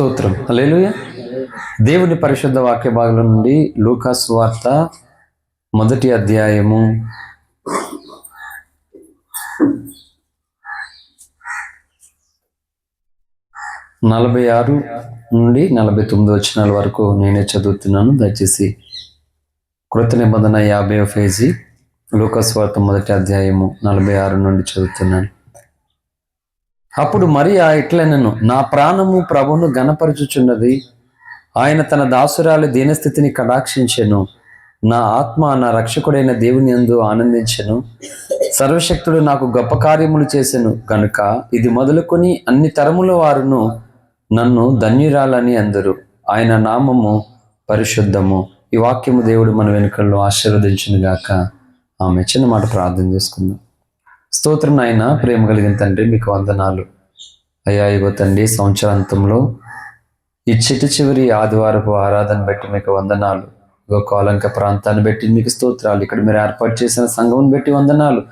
స్తోత్రం. హల్లెలూయా. దేవుని పరిశుద్ధ వాక్య భాగంలో నుండి లూకా సువార్త 1వ అధ్యాయము 46 నుండి 49 వచనాల వరకు నేనే చదువుతున్నాను. దయచేసి కృత నిబంధన 50వ పేజీ లూకా సువార్త 1వ అధ్యాయము 46 నుండి చదువుతున్నాను. అప్పుడు మరియా ఇట్లనెను, నా ప్రాణము ప్రభువును ఘనపరచుచున్నది. ఆయన తన దాసురాలి దీనస్థితిని కటాక్షించెను. నా ఆత్మ నా రక్షకుడైన దేవుని యందు ఆనందించెను. సర్వశక్తుడు నాకు గొప్ప కార్యములు చేసెను కనుక ఇది మొదలుకొని అన్ని తరముల వారును నన్ను ధన్యురాలని అందరు. ఆయన నామము పరిశుద్ధము. ఈ వాక్యము దేవుడు మన వెనుకల్లో ఆశీర్వదించును గాక. ఆమె. చిన్న మాట ప్రార్థన చేసుకుందాం. స్తోత్రం నాయన, ప్రేమ కలిగిన తండ్రి, మీకు వందనాలు అయ్యా. ఇగో తండ్రి, సంవత్సరాంతంలో ఈ చివరి ఆదివారపు ఆరాధన బట్టి మీకు వందనాలు. ఇగో కోలంక ప్రాంతాన్ని బట్టి మీకు స్తోత్రాలు. ఇక్కడ మీరు ఏర్పాటు చేసిన సంఘం బట్టి వందనాలు.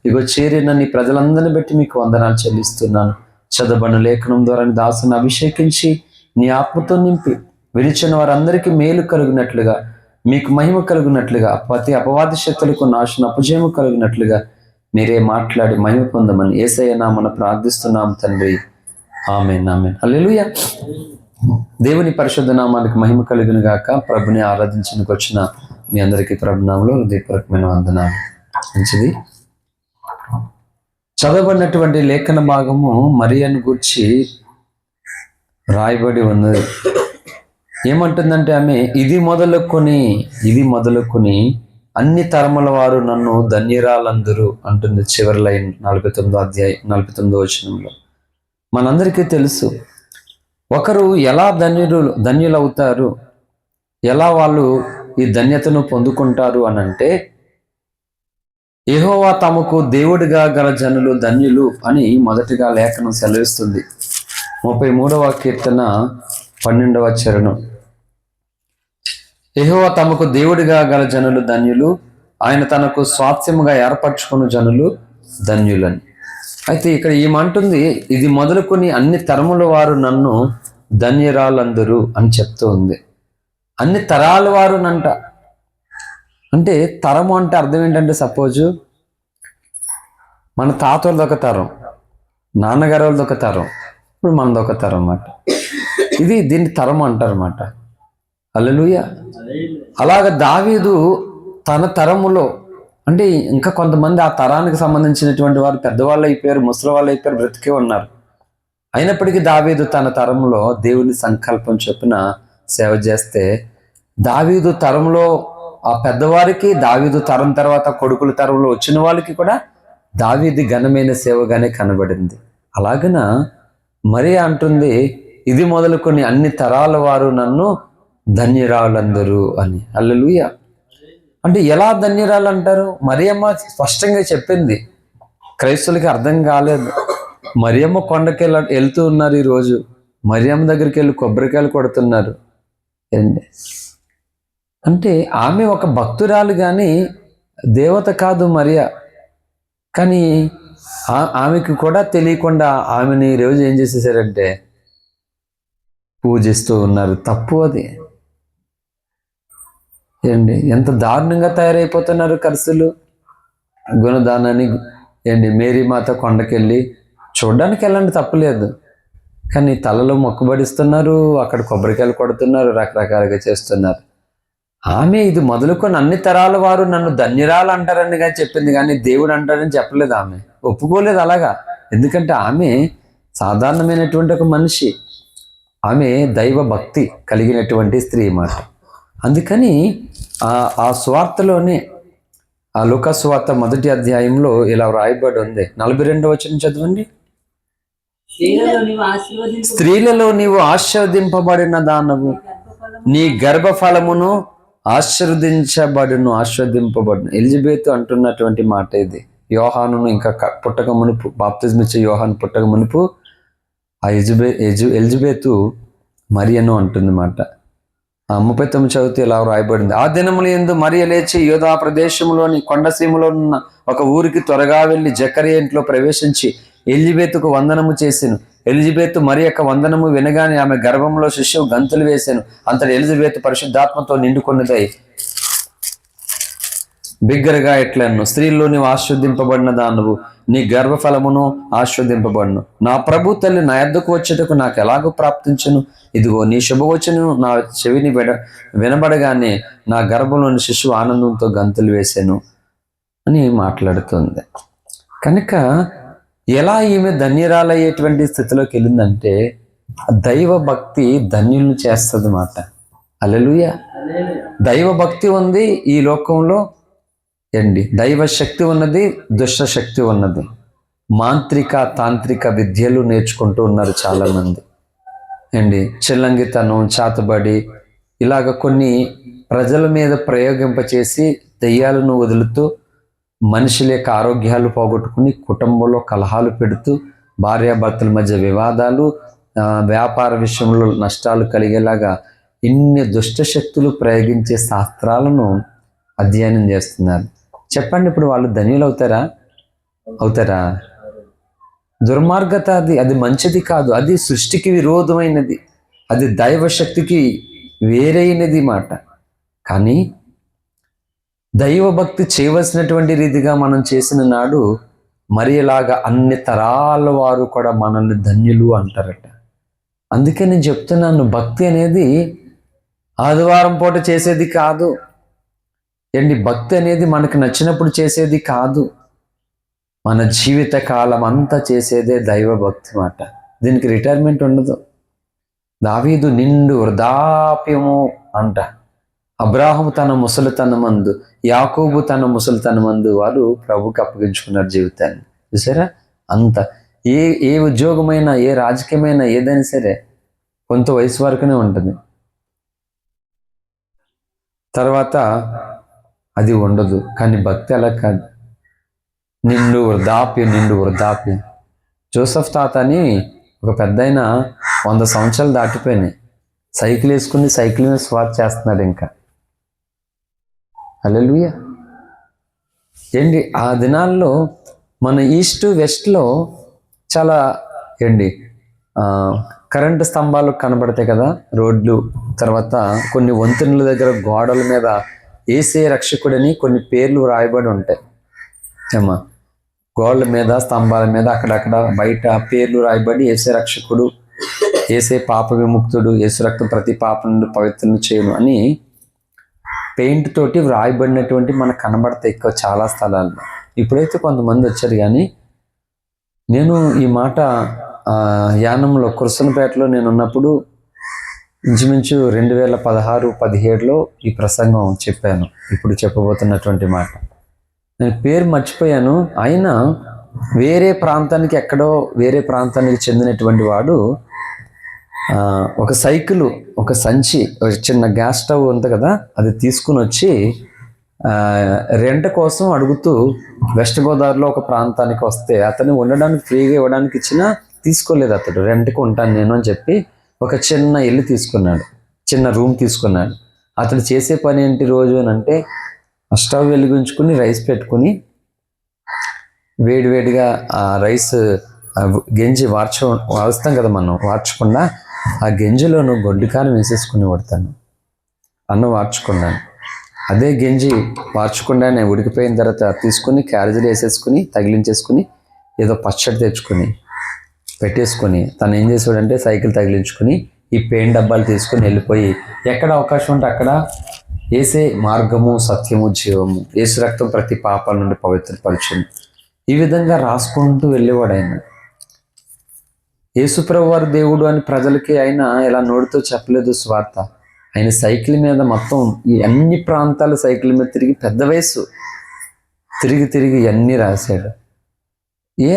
ఇగో చేరిన నీ ప్రజలందరిని బట్టి మీకు వందనాలు చెల్లిస్తున్నాను. చదవబడిన లేఖనం ద్వారా నీ దాసుని అభిషేకించి నీ ఆత్మతో నింపి విరిచిన వారందరికీ మేలు కలుగునట్లుగా, మీకు మహిమ కలుగునట్లుగా, ప్రతి అపవాది శక్తులకు నాశన అపజయము కలుగునట్లుగా మీరే మాట్లాడి మహిమ పొందమని యేసయ్య నామమున ప్రార్థిస్తున్నాం తండ్రి. ఆమేన్, ఆమేన్. హల్లెలూయా. దేవుని పరిశుద్ధ నామానికి మహిమ కలుగును గాక. ప్రభుని ఆరాధించడానికి వచ్చిన మీ అందరికీ ప్రభునామంలో హృదయపూర్వకమైన వందనాలు. మంచిది. చదవబడినటువంటి లేఖన భాగము మరియను గూర్చి రాయబడి ఉన్నది. ఏమంటుందంటే ఆమె, ఇది మొదలుకొని అన్ని తరముల వారు నన్ను ధన్యురాలందరూ అంటుంది. చివరి లైన్ 49వ అధ్యాయం 49వ వచనంలో. మనందరికీ తెలుసు ఒకరు ఎలా ధన్యులవుతారు, ఎలా వాళ్ళు ఈ ధన్యతను పొందుకుంటారు అని అంటే, యెహోవా తమకు దేవుడిగా గల జనులు ధన్యులు అని మొదటిగా లేఖనం సెలవిస్తుంది. 33వ కీర్తన 12వ చరణం. యెహోవా తమకు దేవుడిగా గల జనులు ధన్యులు, ఆయన తనకు స్వాస్థ్యముగా ఏర్పరచుకున్న జనులు ధన్యులని. అయితే ఇక్కడ ఏమంటుంది, ఇది మొదలుకొని అన్ని తరముల వారు నన్ను ధన్యురాలందరూ అని చెప్తూ ఉంది. అన్ని తరాల వారు నంట. అంటే తరము అంటే అర్థం ఏంటంటే, సపోజు మన తాతలది ఒక తరం, నాన్నగారు వాళ్ళది ఒక తరం, ఇప్పుడు మనది ఒక తరం అన్నమాట. దీన్ని తరం అంటారు అన్నమాట. హల్లెలూయా. అలాగ దావీదు తన తరములో, అంటే ఇంకా కొంతమంది ఆ తరానికి సంబంధించినటువంటి వారు పెద్దవాళ్ళు అయిపోయారు, ముసలి వాళ్ళు అయిపోయారు, బ్రతికే ఉన్నారు. అయినప్పటికీ దావీదు తన తరంలో దేవుని సంకల్పం చొప్పున సేవ చేస్తే, దావీదు తరంలో ఆ పెద్దవారికి, దావీదు తరం తర్వాత కొడుకుల తరంలో వచ్చిన వాళ్ళకి కూడా దావీదు ఘనమైన సేవగానే కనబడింది. అలాగన మరియ అంటుంది, ఇది మొదలుకొని అన్ని తరాల వారు నన్ను ధన్యురాలందరూ అని. హల్లెలూయా. అంటే ఎలా ధన్యురాలు అంటారు? మరియమ్మ స్పష్టంగా చెప్పింది. క్రైస్తవులకి అర్థం కాలేదు. మరియమ్మ కొండకి వెళ్తూ ఉన్నారు. ఈరోజు మరియమ్మ దగ్గరికి వెళ్ళి కొబ్బరికాయలు కొడుతున్నారు. అంటే ఆమె ఒక భక్తురాలు కానీ దేవత కాదు మరియ. కానీ ఆమెకు కూడా తెలియకుండా ఆమెని ఈరోజు ఏం చేసేసారంటే పూజిస్తూ ఉన్నారు. తప్పు అది. ఎంత దారుణంగా తయారైపోతున్నారు కర్సులు. గుణదానాన్ని మేరీ మాత కొండకెళ్ళి చూడడానికి వెళ్ళండి, తప్పులేదు. కానీ తలలో మొక్కుబడిస్తున్నారు, అక్కడ కొబ్బరికాయలు కొడుతున్నారు, రకరకాలుగా చేస్తున్నారు. ఆమె ఇది మొదలుకొని అన్ని తరాల వారు నన్ను ధన్యురాలు అంటారని కానీ చెప్పింది, కానీ దేవుడు అంటారని చెప్పలేదు. ఆమె ఒప్పుకోలేదు అలాగా. ఎందుకంటే ఆమె సాధారణమైనటువంటి ఒక మనిషి. ఆమె దైవ భక్తి కలిగినటువంటి స్త్రీ మాట. అందుకని ఆ స్వార్థలోనే, ఆ లూకా సువార్త 1వ అధ్యాయంలో ఇలా వ్రాయబడి ఉంది. 42వ వచనం చదవండి. స్త్రీలలో నీవు ఆశీర్వదింపబడిన దానవు, నీ గర్భఫలమును ఆశీర్వదింపబడును. ఎలిజబెత్ అంటున్నటువంటి మాట ఇది. యోహానును ఇంకా పుట్టక మునుపు, బాప్తిజం ఇచ్చే యోహాను పుట్టక మునుపు ఆ ఎలిజబెత్ మరియను అంటుంది మాట. 39 చదివితే ఇలా రాయబడింది. ఆ దినముల యందు మరియ లేచి యూదా ప్రదేశంలోని కొండసీమలో ఉన్న ఒక ఊరికి త్వరగా వెళ్ళి జకరియా ఇంట్లో ప్రవేశించి ఎలిజబెతుకు వందనము చేసెను. ఎలిజబెత్ మరి యొక్క వందనము వినగానే ఆమె గర్భంలో శిశువు గంతులు వేశాను. అంతటి ఎలిజబెత్ పరిశుద్ధాత్మతో నిండుకొన్నదై బిగ్గరగా ఎట్లను, స్త్రీల్లో నీవు ఆశీర్వదింపబడిన దానవు, నీ గర్భఫలమును ఆశీర్వదింపబడును. నా ప్రభు తల్లి నా యొద్దకు వచ్చేటకు నాకు ఎలాగో ప్రాప్తించను? ఇదిగో నీ శుభవచనం నా చెవిని వినబడగానే నా గర్భంలోని శిశువు ఆనందంతో గంతులు వేశాను అని మాట్లాడుతుంది. కనుక ఎలా ఈమె ధన్యరాలయ్యేటువంటి స్థితిలోకి వెళ్ళిందంటే దైవ భక్తి ధన్యులను చేస్తుంది మాట. హల్లెలూయా. దైవ భక్తి ఉంది ఈ లోకంలో దైవ శక్తి ఉన్నది, దుష్ట శక్తి ఉన్నది. మాంత్రిక తాంత్రిక విద్యలు నేర్చుకుంటూ ఉన్నారు చాలామంది చిల్లంగితనం, చాతబడి ఇలాగ కొన్ని ప్రజల మీద ప్రయోగింపచేసి దెయ్యాలను వదులుతూ మనుషుల యొక్క ఆరోగ్యాలు పోగొట్టుకుని కుటుంబంలో కలహాలు పెడుతూ భార్యాభర్తల మధ్య వివాదాలు, వ్యాపార విషయంలో నష్టాలు కలిగేలాగా ఇన్ని దుష్ట శక్తులు ప్రయోగించే శాస్త్రాలను అధ్యయనం చేస్తున్నారు. చెప్పండి, ఇప్పుడు వాళ్ళు ధన్యులు అవుతారా? దుర్మార్గత అది మంచిది కాదు. అది సృష్టికి విరోధమైనది, అది దైవశక్తికి వేరైనది మాట. కానీ దైవభక్తి చేయవలసినటువంటి రీతిగా మనం చేసిన నాడు మరి ఇలాగా అన్ని తరాల వారు కూడా మనల్ని ధన్యులు అంటారట. అందుకే నేను చెప్తున్నాను, భక్తి అనేది ఆదివారం పూట చేసేది కాదు. భక్తి అనేది మనకు నచ్చినప్పుడు చేసేది కాదు. మన జీవిత కాలం అంతా చేసేదే దైవ భక్తి మాట. దీనికి రిటైర్మెంట్ ఉండదు. దావీదు నిండు వృద్ధాప్యము అంట. అబ్రాహము తన ముసలితనమందు, యాకోబు తన ముసలితనమందు వారు ప్రభుకి అప్పగించుకున్నారు జీవితాన్ని. చూసారా? అంత ఏ ఉద్యోగమైనా, ఏ రాజకీయమైనా, ఏదైనా సరే కొంత వయసు వరకునే ఉంటుంది, తర్వాత అది ఉండదు. కానీ భక్తి అలా కాదు, నిండు వృద్ధాప్యం. జోసెఫ్ తాత అని ఒక పెద్ద 100 సంవత్సరాలు దాటిపోయినాయి. సైకిల్ వేసుకుని సైకిల్ మీద స్వార్ చేస్తున్నాడు ఇంకా. హల్లెలూయా. ఆ దినాల్లో మన ఈస్ట్ వెస్ట్లో చాలా కరెంటు స్తంభాలు కనబడతాయి కదా, రోడ్లు. తర్వాత కొన్ని వంతెనల దగ్గర గోడల మీద యేసే రక్షకుడని కొన్ని పేర్లు రాయబడి ఉంటాయి. గోడల మీద, స్తంభాల మీద, అక్కడక్కడ బయట పేర్లు రాయబడి యేసే రక్షకుడు, యేసే పాప విముక్తుడు, యేసు రక్తం ప్రతి పాప నుండి పవిత్రను చేయను అని పెయింట్ తోటి వ్రాయబడినటువంటి మనకు కనబడతాయి ఎక్కువ చాలా స్థలాల్లో. ఇప్పుడైతే కొంతమంది వచ్చారు. కానీ నేను ఈ మాట యానంలో కుర్సనపేటలో నేను ఉన్నప్పుడు ఇంచుమించు 2016-17లో ఈ ప్రసంగం చెప్పాను. ఇప్పుడు చెప్పబోతున్నటువంటి మాట నేను పేరు మర్చిపోయాను. ఆయన వేరే ప్రాంతానికి చెందినటువంటి వాడు ఒక సైకిల్, ఒక సంచి, ఒక చిన్న గ్యాస్ స్టవ్ ఉంది కదా, అది తీసుకుని వచ్చి రెంట్ కోసం అడుగుతూ వెస్ట్ గోదావరిలో ఒక ప్రాంతానికి వస్తే అతను ఉండడానికి ఫ్రీగా ఇవ్వడానికి ఇచ్చినా తీసుకోలేదు. అతడు రెంట్కి ఉంటాను నేను అని చెప్పి ఒక చిన్న ఇల్లు తీసుకున్నాడు, చిన్న రూమ్ తీసుకున్నాడు. అతడు చేసే పని ఏంటి రోజు అని అంటే స్టవ్ వెలిగించుకుని రైస్ పెట్టుకుని వేడివేడిగా ఆ రైస్ గెంజి వారుస్తాం కదా మనం, వార్చకుండా ఆ గెంజిలోను గొడ్డుకారం వేసేసుకుని పడతాను. అన్నం వార్చుకున్నాను. అదే గెంజి వార్చకుండానే ఉడికిపోయిన తర్వాత తీసుకుని క్యారేజీలు వేసేసుకుని తగిలించేసుకుని ఏదో పచ్చడి తెచ్చుకొని పెట్టేసుకొని తను ఏం చేసాడంటే సైకిల్ తగిలించుకుని ఈ పెయింట్ డబ్బాలు తీసుకుని వెళ్ళిపోయి ఎక్కడ అవకాశం ఉంటే అక్కడ యేసే మార్గము, సత్యము, జీవము, యేసు రక్తం ప్రతి పాపాల నుండి పవిత్రపరచును, ఈ విధంగా రాసుకుంటూ వెళ్ళేవాడు ఆయన. యేసుప్రభు వారు దేవుడు అని ప్రజలకి ఆయన ఇలా నోటితో చెప్పలేదు స్వార్థ. ఆయన సైకిల్ మీద మొత్తం ఈ అన్ని ప్రాంతాల సైకిల్ మీద తిరిగి, పెద్ద వయసు, తిరిగి అన్నీ రాశాడు.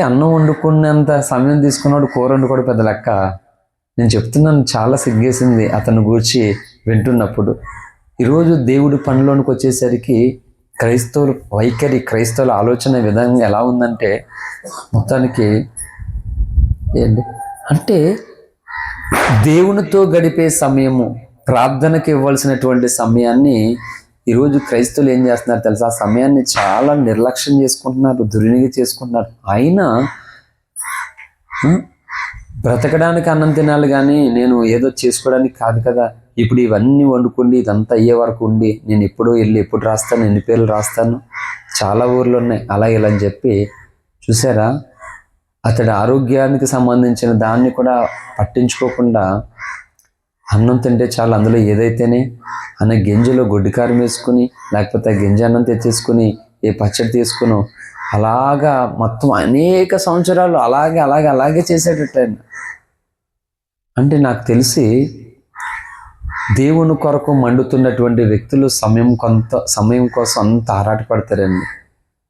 అన్నం వండుకున్నంత సమయం తీసుకున్నాడు, కూర వండుకోవడం పెద్ద లెక్క. నేను చెప్తున్నాను, చాలా సిగ్గేసింది అతను గూర్చి వింటున్నప్పుడు. ఈరోజు దేవుడి పనిలోనికి వచ్చేసరికి క్రైస్తవుల వైఖరి, క్రైస్తవుల ఆలోచన విధంగా ఎలా ఉందంటే మొత్తానికి అంటే దేవునితో గడిపే సమయము, ప్రార్థనకి ఇవ్వాల్సినటువంటి సమయాన్ని ఈరోజు క్రైస్తవులు ఏం చేస్తున్నారు తెలుసా? ఆ సమయాన్ని చాలా నిర్లక్ష్యం చేసుకుంటున్నారు, దుర్వినియోగం చేసుకుంటున్నారు. అయినా బ్రతకడానికి అన్నం తినాలి కానీ నేను ఏదో చేసుకోవడానికి కాదు కదా. ఇప్పుడు ఇవన్నీ వండుకుండి ఇదంతా అయ్యే వరకు ఉండి నేను ఎప్పుడో వెళ్ళి ఎప్పుడు రాస్తాను, ఎన్ని పేర్లు రాస్తాను, చాలా ఊర్లు ఉన్నాయి అలా ఇలా అని చెప్పి చూసారా, అతడి ఆరోగ్యానికి సంబంధించిన దాన్ని కూడా పట్టించుకోకుండా అన్నం తింటే చాలు అందులో ఏదైతేనే అన్న గింజలో గొడ్డికారం వేసుకుని లేకపోతే ఆ గింజ అన్నం తెచ్చేసుకుని ఏ పచ్చడి తీసుకునో అలాగా మొత్తం అనేక సంవత్సరాలు అలాగే అలాగే అలాగే చేసేటట్టు ఆయన. అంటే నాకు తెలిసి దేవుని కొరకు మండుతున్నటువంటి వ్యక్తులు సమయం కోసం అంత ఆరాటపడతారండి.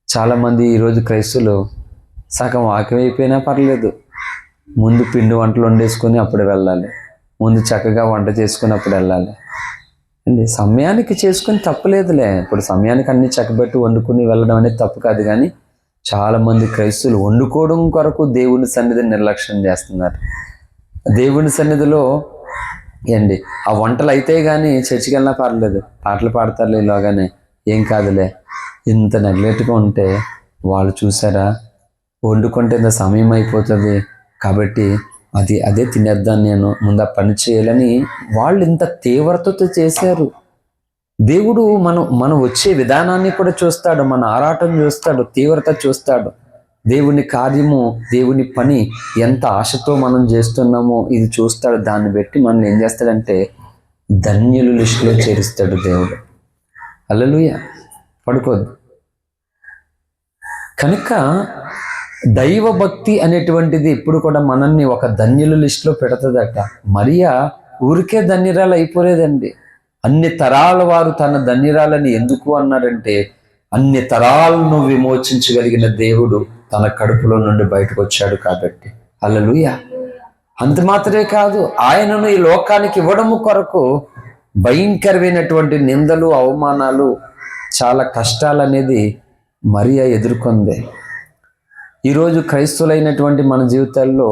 చాలామంది ఈరోజు క్రైస్తువులు సగం వాక్యం అయిపోయినా పర్లేదు, ముందు పిండి వంటలు వండేసుకొని అప్పుడు వెళ్ళాలి, ముందు చక్కగా వంట చేసుకుని అప్పుడు వెళ్ళాలి అండి. సమయానికి చేసుకుని తప్పులేదులే, ఇప్పుడు సమయానికి అన్ని చక్కబెట్టి వండుకుని వెళ్ళడం అనేది తప్పు కాదు. కానీ చాలామంది క్రైస్తువులు వండుకోవడం కొరకు దేవుని సన్నిధిని నిర్లక్ష్యం చేస్తున్నారు. దేవుని సన్నిధిలో ఏంటి ఆ వంటలు అయితే కానీ చర్చికి వెళ్ళినా పర్లేదు, పాటలు పాడతారులే ఇలాగానే, ఏం కాదులే. ఇంత నెగ్లెక్ట్గా ఉంటే వాళ్ళు చూసారా, వండుకుంటే ఇంత సమయం అయిపోతుంది కాబట్టి అదే తినేద్దాను నేను, ముందు ఆ పని చేయాలని వాళ్ళు ఇంత తీవ్రతతో చేశారు. దేవుడు మనం వచ్చే విధానాన్ని కూడా చూస్తాడు, మన ఆరాటం చూస్తాడు, తీవ్రత చూస్తాడు. దేవుని కార్యము, దేవుని పని ఎంత ఆశతో మనం చేస్తున్నామో ఇది చూస్తాడు. దాన్ని బట్టి మనం ఏం చేస్తాడంటే ధన్యుల లిస్టులో చేరుస్తాడు దేవుడు. హల్లెలూయా. పడుకోద్దు. కనుక దైవభక్తి అనేటువంటిది ఇప్పుడు కూడా మనల్ని ఒక ధన్యుల లిస్టులో పెడుతుందట. మరియా ఊరికే ధన్యురాలు అయిపోలేదండి. అన్ని తరాల వారు తన ధన్యురాలని ఎందుకు అన్నారంటే అన్ని తరాలను విమోచించగలిగిన దేవుడు తన కడుపులో నుండి బయటకు వచ్చాడు కాబట్టి. హల్లెలూయా. అంత మాత్రమే కాదు, ఆయనను ఈ లోకానికి ఇవ్వడము కొరకు భయంకరమైనటువంటి నిందలు, అవమానాలు, చాలా కష్టాలు అనేది మరియా ఎదుర్కొంది. ఈరోజు క్రైస్తవులైనటువంటి మన జీవితాల్లో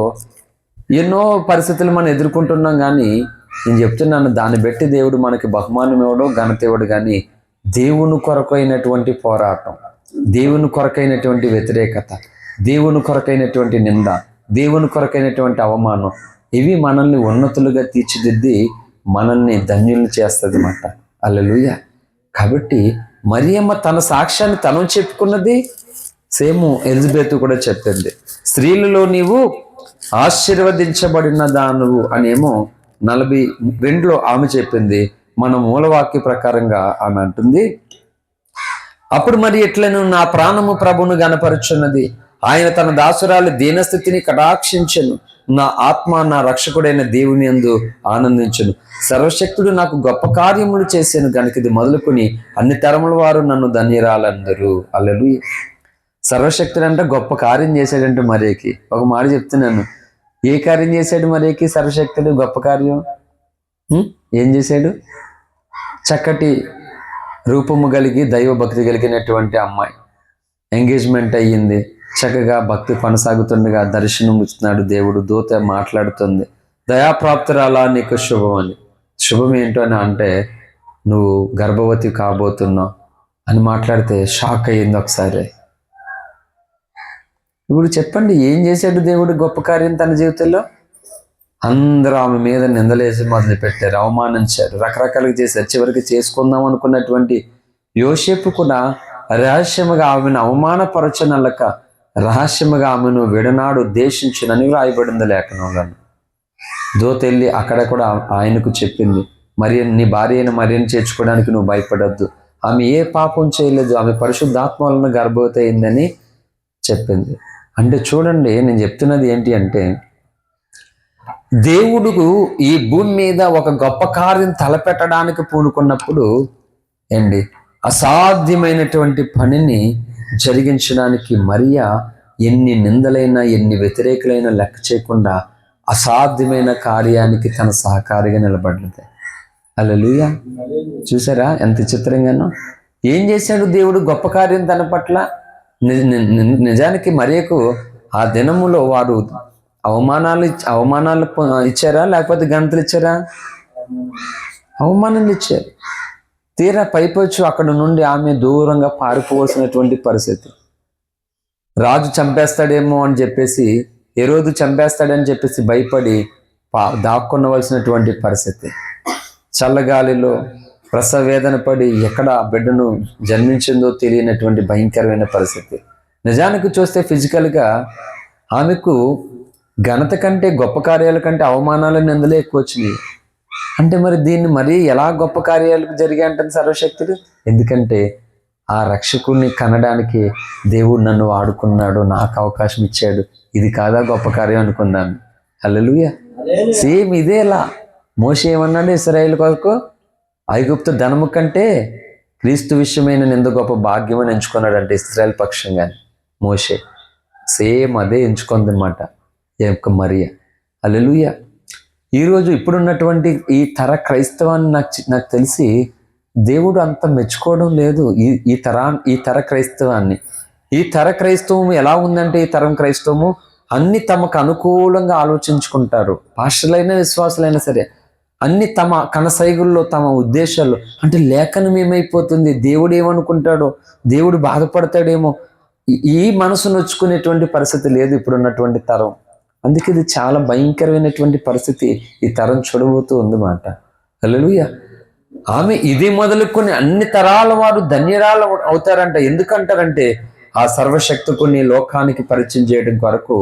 ఎన్నో పరిస్థితులు మనం ఎదుర్కొంటున్నాం. కానీ నేను చెప్తున్నాను, దాన్ని బట్టి దేవుడు మనకి బహుమానం ఇవ్వడం, ఘనత ఇవ్వడు. కానీ దేవుని కొరకైనటువంటి పోరాటం, దేవుని కొరకైనటువంటి వ్యతిరేకత, దేవుని కొరకైనటువంటి నింద, దేవుని కొరకైనటువంటి అవమానం, ఇవి మనల్ని ఉన్నతులుగా తీర్చిదిద్ది మనల్ని ధన్యులను చేస్తుంది అన్నమాట. హల్లెలూయా. కాబట్టి మరియమ్మ తన సాక్ష్యాన్ని తను చెప్పుకున్నది, సేమ్ ఎలిజబెత్ కూడా చెప్పింది. స్త్రీలలో నీవు ఆశీర్వదించబడిన దానువు అనేమో 42లో ఆమె చెప్పింది. మన మూలవాక్య ప్రకారంగా ఆమె అంటుంది, అప్పుడు మరి ఎట్లను నా ప్రాణము ప్రభును గనపరుచున్నది, ఆయన తన దాసురాలి దీనస్థితిని కటాక్షించెను, నా ఆత్మ నా రక్షకుడైన దేవుని యందు ఆనందించును, సర్వశక్తుడు నాకు గొప్ప కార్యములు చేశాను గనుక ఇది మొదలుకొని అన్ని తరముల వారు నన్ను ధన్యురాలందరూ. హల్లెలూయా. సర్వశక్తుడు అంటే గొప్ప కార్యం చేశాడంటే మరియకి. ఒక మాట చెప్తున్నాను, ఏ కార్యం చేశాడు మరియకి సర్వశక్తుడు? గొప్ప కార్యం ఏం చేశాడు? చక్కటి రూపము కలిగి దైవభక్తి కలిగినటువంటి అమ్మాయి ఎంగేజ్మెంట్ అయ్యింది. చక్కగా భక్తి కొనసాగుతుండగా దర్శనం ఇస్తున్నాడు దేవుడు. దూత మాట్లాడుతుంది, దయాప్రాప్తురాలా నీకు శుభం అని. శుభం ఏంటో అని అంటే నువ్వు గర్భవతి కాబోతున్నావు అని మాట్లాడితే షాక్ అయ్యింది ఒకసారి. ఇప్పుడు చెప్పండి, ఏం చేశాడు దేవుడు గొప్ప కార్యం తన జీవితంలో? అందరూ ఆమె మీద నిందలేసి మొదలుపెట్టారు, అవమానించారు, రకరకాలుగా చేశారు. చివరికి చేసుకుందాం అనుకున్నటువంటి యోసేపు కూడా రహస్యముగా ఆమెను అవమానపరచనలక రహస్యముగా ఆమెను విడనాడు ఉద్దేశించునని రాయబడింది లేఖనంలో. దూత వెళ్ళి అక్కడ కూడా ఆయనకు చెప్పింది, మరి నీ భార్య అయిన మరియను చేర్చుకోవడానికి నువ్వు భయపడద్దు, ఆమె ఏ పాపం చేయలేదు, ఆమె పరిశుద్ధాత్మ వలన గర్భవతి అయిందని చెప్పింది. అంటే చూడండి, నేను చెప్తున్నది ఏంటి అంటే దేవుడు ఈ భూమి మీద ఒక గొప్ప కార్యం తలపెట్టడానికి పూనుకున్నప్పుడు ఏంటి అసాధ్యమైనటువంటి పనిని జరిగించడానికి మరియా ఎన్ని నిందలైనా ఎన్ని వ్యతిరేకులైనా లెక్క చేయకుండా అసాధ్యమైన కార్యానికి తన సహకారిగా నిలబడింది. హల్లెలూయా. చూసారా ఎంత చిత్రంగానో? ఏం చేశాడు దేవుడు గొప్ప కార్యం తన పట్ల? నిజానికి మరియకు ఆ దినములో వారు అవమానాలు ఇచ్చారా లేకపోతే గంటలు ఇచ్చారా? అవమానాలు ఇచ్చారు. తీరా పైపోచ్చు అక్కడ నుండి ఆమె దూరంగా పారిపోవలసినటువంటి పరిస్థితి. రాజు చంపేస్తాడేమో అని చెప్పేసి హేరోదు చంపేస్తాడని చెప్పేసి భయపడి దాక్కునవలసినటువంటి పరిస్థితి. చల్లగాలిలో ప్రసవ వేదన పడి ఎక్కడ ఆ బిడ్డను జన్మించిందో తెలియనటువంటి భయంకరమైన పరిస్థితి. నిజానికి చూస్తే ఫిజికల్గా ఆమెకు ఘనత కంటే గొప్ప కార్యాల కంటే అవమానాలు నిందలే ఎక్కువ వచ్చినాయి. అంటే మరి దీన్ని మరీ ఎలా గొప్ప కార్యాలకు జరిగాయి అంటే సర్వశక్తుడు, ఎందుకంటే ఆ రక్షకుడిని కనడానికి దేవుడు నన్ను వాడుకున్నాడు, నాకు అవకాశం ఇచ్చాడు, ఇది కాదా గొప్ప కార్యం అనుకుందాం. హల్లెలూయా. సేమ్ ఇదేలా మోషే ఏమన్నాడు ఇశ్రాయేలు కొరకు, ఐగుప్తు ధనము కంటే క్రీస్తు విషయమైన నింద గొప్ప భాగ్యం అని ఎంచుకున్నాడు అంటే ఇశ్రాయేల్ పక్షంగానే మోషే సేమ్ అదే ఎంచుకుందన్నమాట ఈ యొక్క మరియా. హల్లెలూయా. ఈరోజు ఇప్పుడున్నటువంటి ఈ తర క్రైస్తవాన్ని నాకు తెలిసి దేవుడు అంత మెచ్చుకోవడం లేదు. ఈ తర క్రైస్తవాన్ని. ఈ తర క్రైస్తవం ఎలా ఉందంటే, ఈ తరం క్రైస్తవము అన్ని తమకు అనుకూలంగా ఆలోచించుకుంటారు. పాస్టర్లైనా విశ్వాసులైనా సరే అన్ని తమ కనసైగుల్లో తమ ఉద్దేశాలు, అంటే లేఖనం ఏమైపోతుంది, దేవుడు ఏమనుకుంటాడో, దేవుడు బాధపడతాడేమో, ఈ మనసు నొచ్చుకునేటువంటి పరిస్థితి లేదు ఇప్పుడున్నటువంటి తరం. అందుకే ఇది చాలా భయంకరమైనటువంటి పరిస్థితి ఈ తరం చూడబోతూ ఉందన్నమాట. హల్లెలూయా. ఆమె ఇది మొదలుకొని అన్ని తరాల వారు ధన్యరాలు అవుతారంట. ఎందుకంటారంటే ఆ సర్వశక్తుకుని లోకానికి పరిచయం చేయడం కొరకు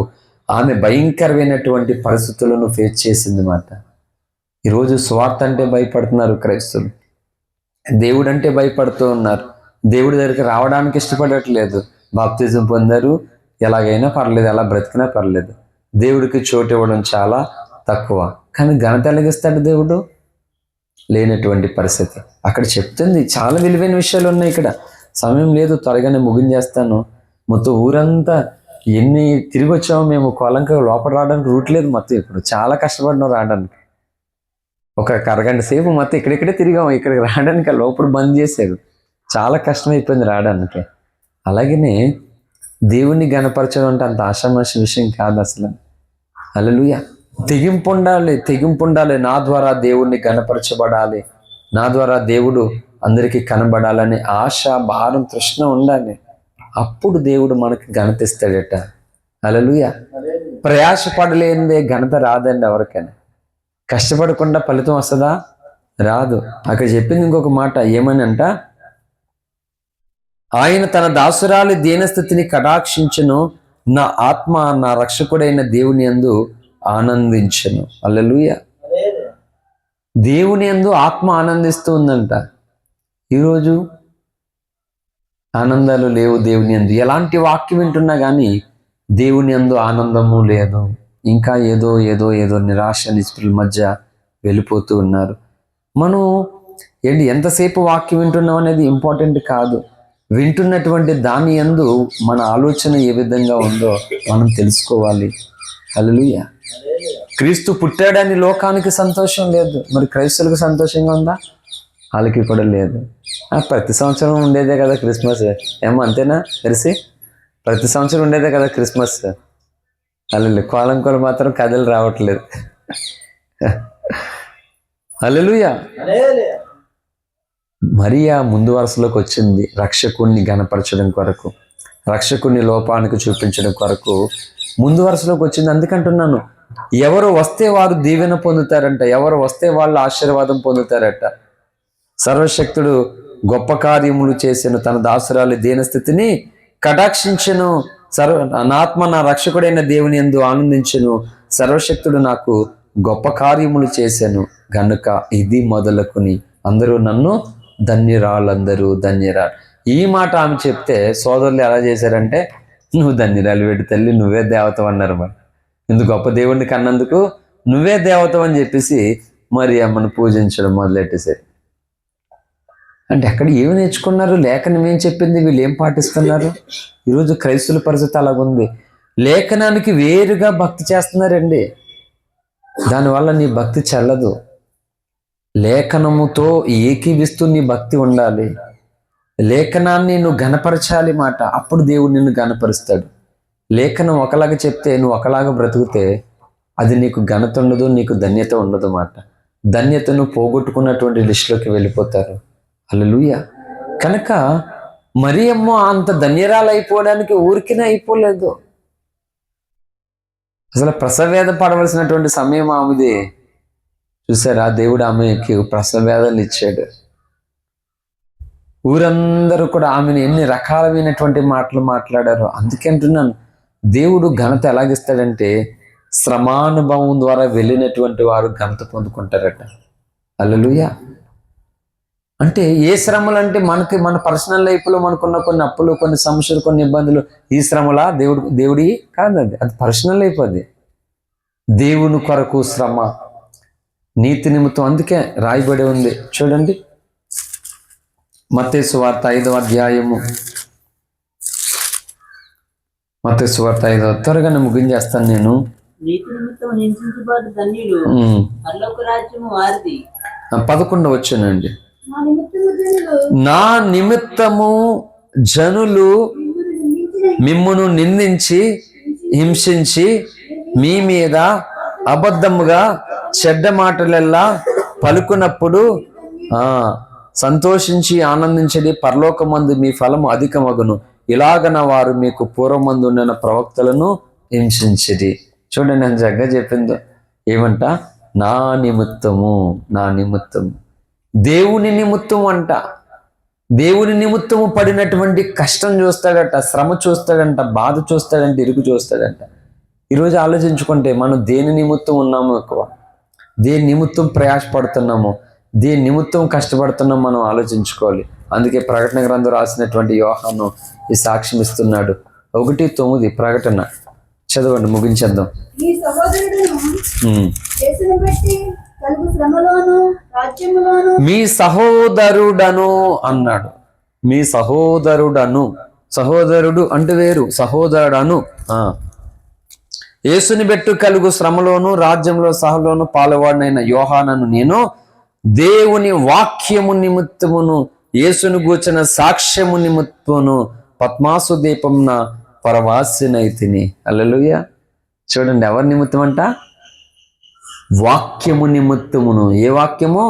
ఆమె భయంకరమైనటువంటి పరిస్థితులను ఫేస్ చేసింది మాట. ఈరోజు స్వార్థ అంటే భయపడుతున్నారు క్రైస్తవులు, దేవుడు అంటే భయపడుతూ ఉన్నారు, దేవుడి దగ్గరికి రావడానికి ఇష్టపడట్లేదు. బాప్తిజం పొందారు, ఎలాగైనా పర్లేదు, ఎలా బ్రతికినా పర్లేదు, దేవుడికి చోటు ఇవ్వడం చాలా తక్కువ. కానీ ఘనత ఎలాగిస్తాడు దేవుడు? లేనటువంటి పరిస్థితి. అక్కడ చెప్తుంది చాలా విలువైన విషయాలు ఉన్నాయి. ఇక్కడ సమయం లేదు, త్వరగానే ముగించేస్తాను. మొత్తం ఊరంతా ఎన్ని తిరిగి వచ్చామో మేము, కొలంక లోపల రావడానికి రూట్ లేదు మొత్తం. ఇప్పుడు చాలా కష్టపడినాం రావడానికి. ఒక అరగంట సేపు మొత్తం ఇక్కడిక్కడే తిరిగాము, ఇక్కడికి రావడానికి లోపల బంద్ చేశారు. చాలా కష్టమైపోయింది రావడానికి. అలాగనే దేవుణ్ణి గణపరచడం అంటే అంత ఆషామాషి విషయం కాదు అసలు. హల్లెలూయా. తెగింపు ఉండాలి. నా ద్వారా దేవుణ్ణి గణపరచబడాలి, నా ద్వారా దేవుడు అందరికీ కనబడాలని ఆశ, భారం, తృష్ణ ఉండాలి. అప్పుడు దేవుడు మనకి ఘనత ఇస్తాడట. హల్లెలూయా. ప్రయాసపడలేనిదే ఘనత రాదండి ఎవరికైనా. కష్టపడకుండా ఫలితం వస్తుందా? రాదు. అక్కడ చెప్పింది ఇంకొక మాట ఏమని అంట, ఆయన తన దాసురాలి దీనస్థితిని కటాక్షించును, నా ఆత్మ నా రక్షకుడైన దేవుని యందు ఆనందించను. హల్లెలూయా. దేవుని యందు ఆత్మ ఆనందిస్తూ ఉందంట. ఈరోజు ఆనందాలు లేవు దేవుని యందు. ఎలాంటి వాక్యం వింటున్నా కానీ దేవుని యందు ఆనందము లేదు. ఇంకా ఏదో నిరాశ నిస్పృహల మధ్య వెళ్ళిపోతూ ఉన్నారు. మనం ఎంతసేపు వాక్యం వింటున్నాం అనేది ఇంపార్టెంట్ కాదు. వింటున్నటువంటి దాని యందు మన ఆలోచన ఏ విధంగా ఉందో మనం తెలుసుకోవాలి. హల్లెలూయా. క్రీస్తు పుట్టాడని లోకానికి సంతోషం లేదు, మరి క్రైస్తవులకు సంతోషంగా ఉందా? వాళ్ళకి కూడా లేదు. ప్రతి సంవత్సరం ఉండేదే కదా క్రిస్మస్, ఏమో అంతేనా? తెలిసి ప్రతి సంవత్సరం ఉండేదే కదా క్రిస్మస్. హల్లెలూయా. కోలంకోలు మాత్రం కథలు రావట్లేదు. హల్లెలూయా. మరియా ముందు వరుసలోకి వచ్చింది రక్షకుణ్ణి గణపరచడం కొరకు, రక్షకుణ్ణి లోపానికి చూపించడం కొరకు ముందు వరుసలోకి వచ్చింది. అందుకంటున్నాను, ఎవరు వస్తే వారు దీవెన పొందుతారంట, ఎవరు వస్తే వాళ్ళు ఆశీర్వాదం పొందుతారట. సర్వశక్తుడు గొప్ప కార్యములు చేసిన తన దాసురాలి దీనస్థితిని కటాక్షించెను. నాత్మ నా రక్షకుడైన దేవుని యందు ఆనందించెను. సర్వశక్తుడు నాకు గొప్ప కార్యములు చేశాను గనుక ఇది మొదలుకొని అందరూ నన్ను ధన్యురాళ్ళందరూ ధన్యరాలు. ఈ మాట ఆమె చెప్తే సోదరులు ఎలా చేశారంటే, నువ్వు ధన్యురాలు పెట్టి తల్లి, నువ్వే దేవతం అన్నారు. మరి ఇందుకు గొప్ప దేవుడిని కన్నందుకు నువ్వే దేవతం అని చెప్పేసి మరి అమ్మను పూజించడం మొదలెట్టేసారు. అంటే అక్కడ ఏమి నేర్చుకున్నారు? లేఖనం ఏం చెప్పింది, వీళ్ళు ఏం పాటిస్తున్నారు? ఈరోజు క్రైస్తవుల పరిస్థితి అలాగుంది. లేఖనానికి వేరుగా భక్తి చేస్తున్నారండి. దానివల్ల నీ భక్తి చెల్లదు. లేఖనముతో ఏకీవిస్తూ నీ భక్తి ఉండాలి. లేఖనాన్ని నువ్వు ఘనపరచాలి మాట, అప్పుడు దేవుడు నిన్ను ఘనపరుస్తాడు. లేఖనం ఒకలాగా చెప్తే నువ్వు ఒకలాగా బ్రతుకుతే అది నీకు ఘనత ఉండదు, నీకు ధన్యత ఉండదు మాట. ధన్యతను పోగొట్టుకున్నటువంటి లిస్టులోకి వెళ్ళిపోతారు. హల్లెలూయా. కనుక మరియమ్మ అంత ధన్యరాలు అయిపోవడానికి ఊరికినే అయిపోలేదు. అసలు ప్రసవేదన పడవలసినటువంటి సమయం ఆమెది. చూసారా, దేవుడు ఆమెకి ప్రసవేదనలు ఇచ్చాడు. ఊరందరూ కూడా ఆమెను ఎన్ని రకాలమైనటువంటి మాటలు మాట్లాడారు. అందుకే అంటున్నాను, దేవుడు ఘనత ఎలాగిస్తాడంటే శ్రమానుభవం ద్వారా వెళ్ళినటువంటి వారు ఘనత పొందుకుంటారట. హల్లెలూయా. అంటే ఏ శ్రమలు అంటే మన పర్సనల్ లైఫ్లో మనకున్న కొన్ని అప్పులు, కొన్ని సమస్యలు, కొన్ని ఇబ్బందులు, ఈ శ్రమలా దేవుడి కాదు. అది పర్సనల్ లైఫ్. అది దేవుని కొరకు శ్రమ, నీతి నిమిత్తం. అందుకే రాయబడి ఉంది చూడండి, మత్తయి సువార్త 5వ అధ్యాయము. మత్తయి సువార్త 5వ, త్వరగా ముగించేస్తాను నేను. 11 వచ్చానండి. నా నిమిత్తము జనులు మిమ్మును నిందించి హింసించి మీ మీద అబద్ధముగా చెడ్డ మాటలెల్లా పలుకున్నప్పుడు సంతోషించి ఆనందించడి, పరలోకమందు మీ ఫలము అధికమగును. ఇలాగన వారు మీకు పూర్వమందు ఉన్న ప్రవక్తలను హింసించిరి. చూడండి ఎంత చక్కగా చెప్పిందో. ఏమంట? నా నిమిత్తము, నా నిమిత్తము, దేవుని నిమిత్తం అంట. దేవుని నిమిత్తము పడినటువంటి కష్టం చూస్తాడట, శ్రమ చూస్తాడంట, బాధ చూస్తాడంట, ఇరుకు చూస్తాడంట. ఈరోజు ఆలోచించుకుంటే మనం దేని నిమిత్తం ఉన్నాము, ఎక్కువ దేని నిమిత్తం ప్రయాసపడుతున్నాము, దేని నిమిత్తం కష్టపడుతున్నాం మనం ఆలోచించుకోవాలి. అందుకే ప్రకటన గ్రంథం రాసినటువంటి యోహాను ఈ సాక్ష్యం ఇస్తున్నాడు. 1:9 ప్రకటన చదవండి, ముగించేద్దాం. మీ సహోదరుడను అన్నాడు. మీ సహోదరుడను, సహోదరుడు అంటే వేరు, సహోదరుడను. యేసుని బెట్టు కలుగు శ్రమలోను రాజ్యంలో సహలోను పాలువాడినైన యోహానను నేను దేవుని వాక్యము నిమిత్తమును యేసును గూర్చిన సాక్ష్యము నిమిత్తమును పద్మాసు దీపంన పరవాసినైతిని. హల్లెలూయా. చూడండి, ఎవరి నిమిత్తం అంట? వాక్యము నిమిత్తమును. ఏ వాక్యము?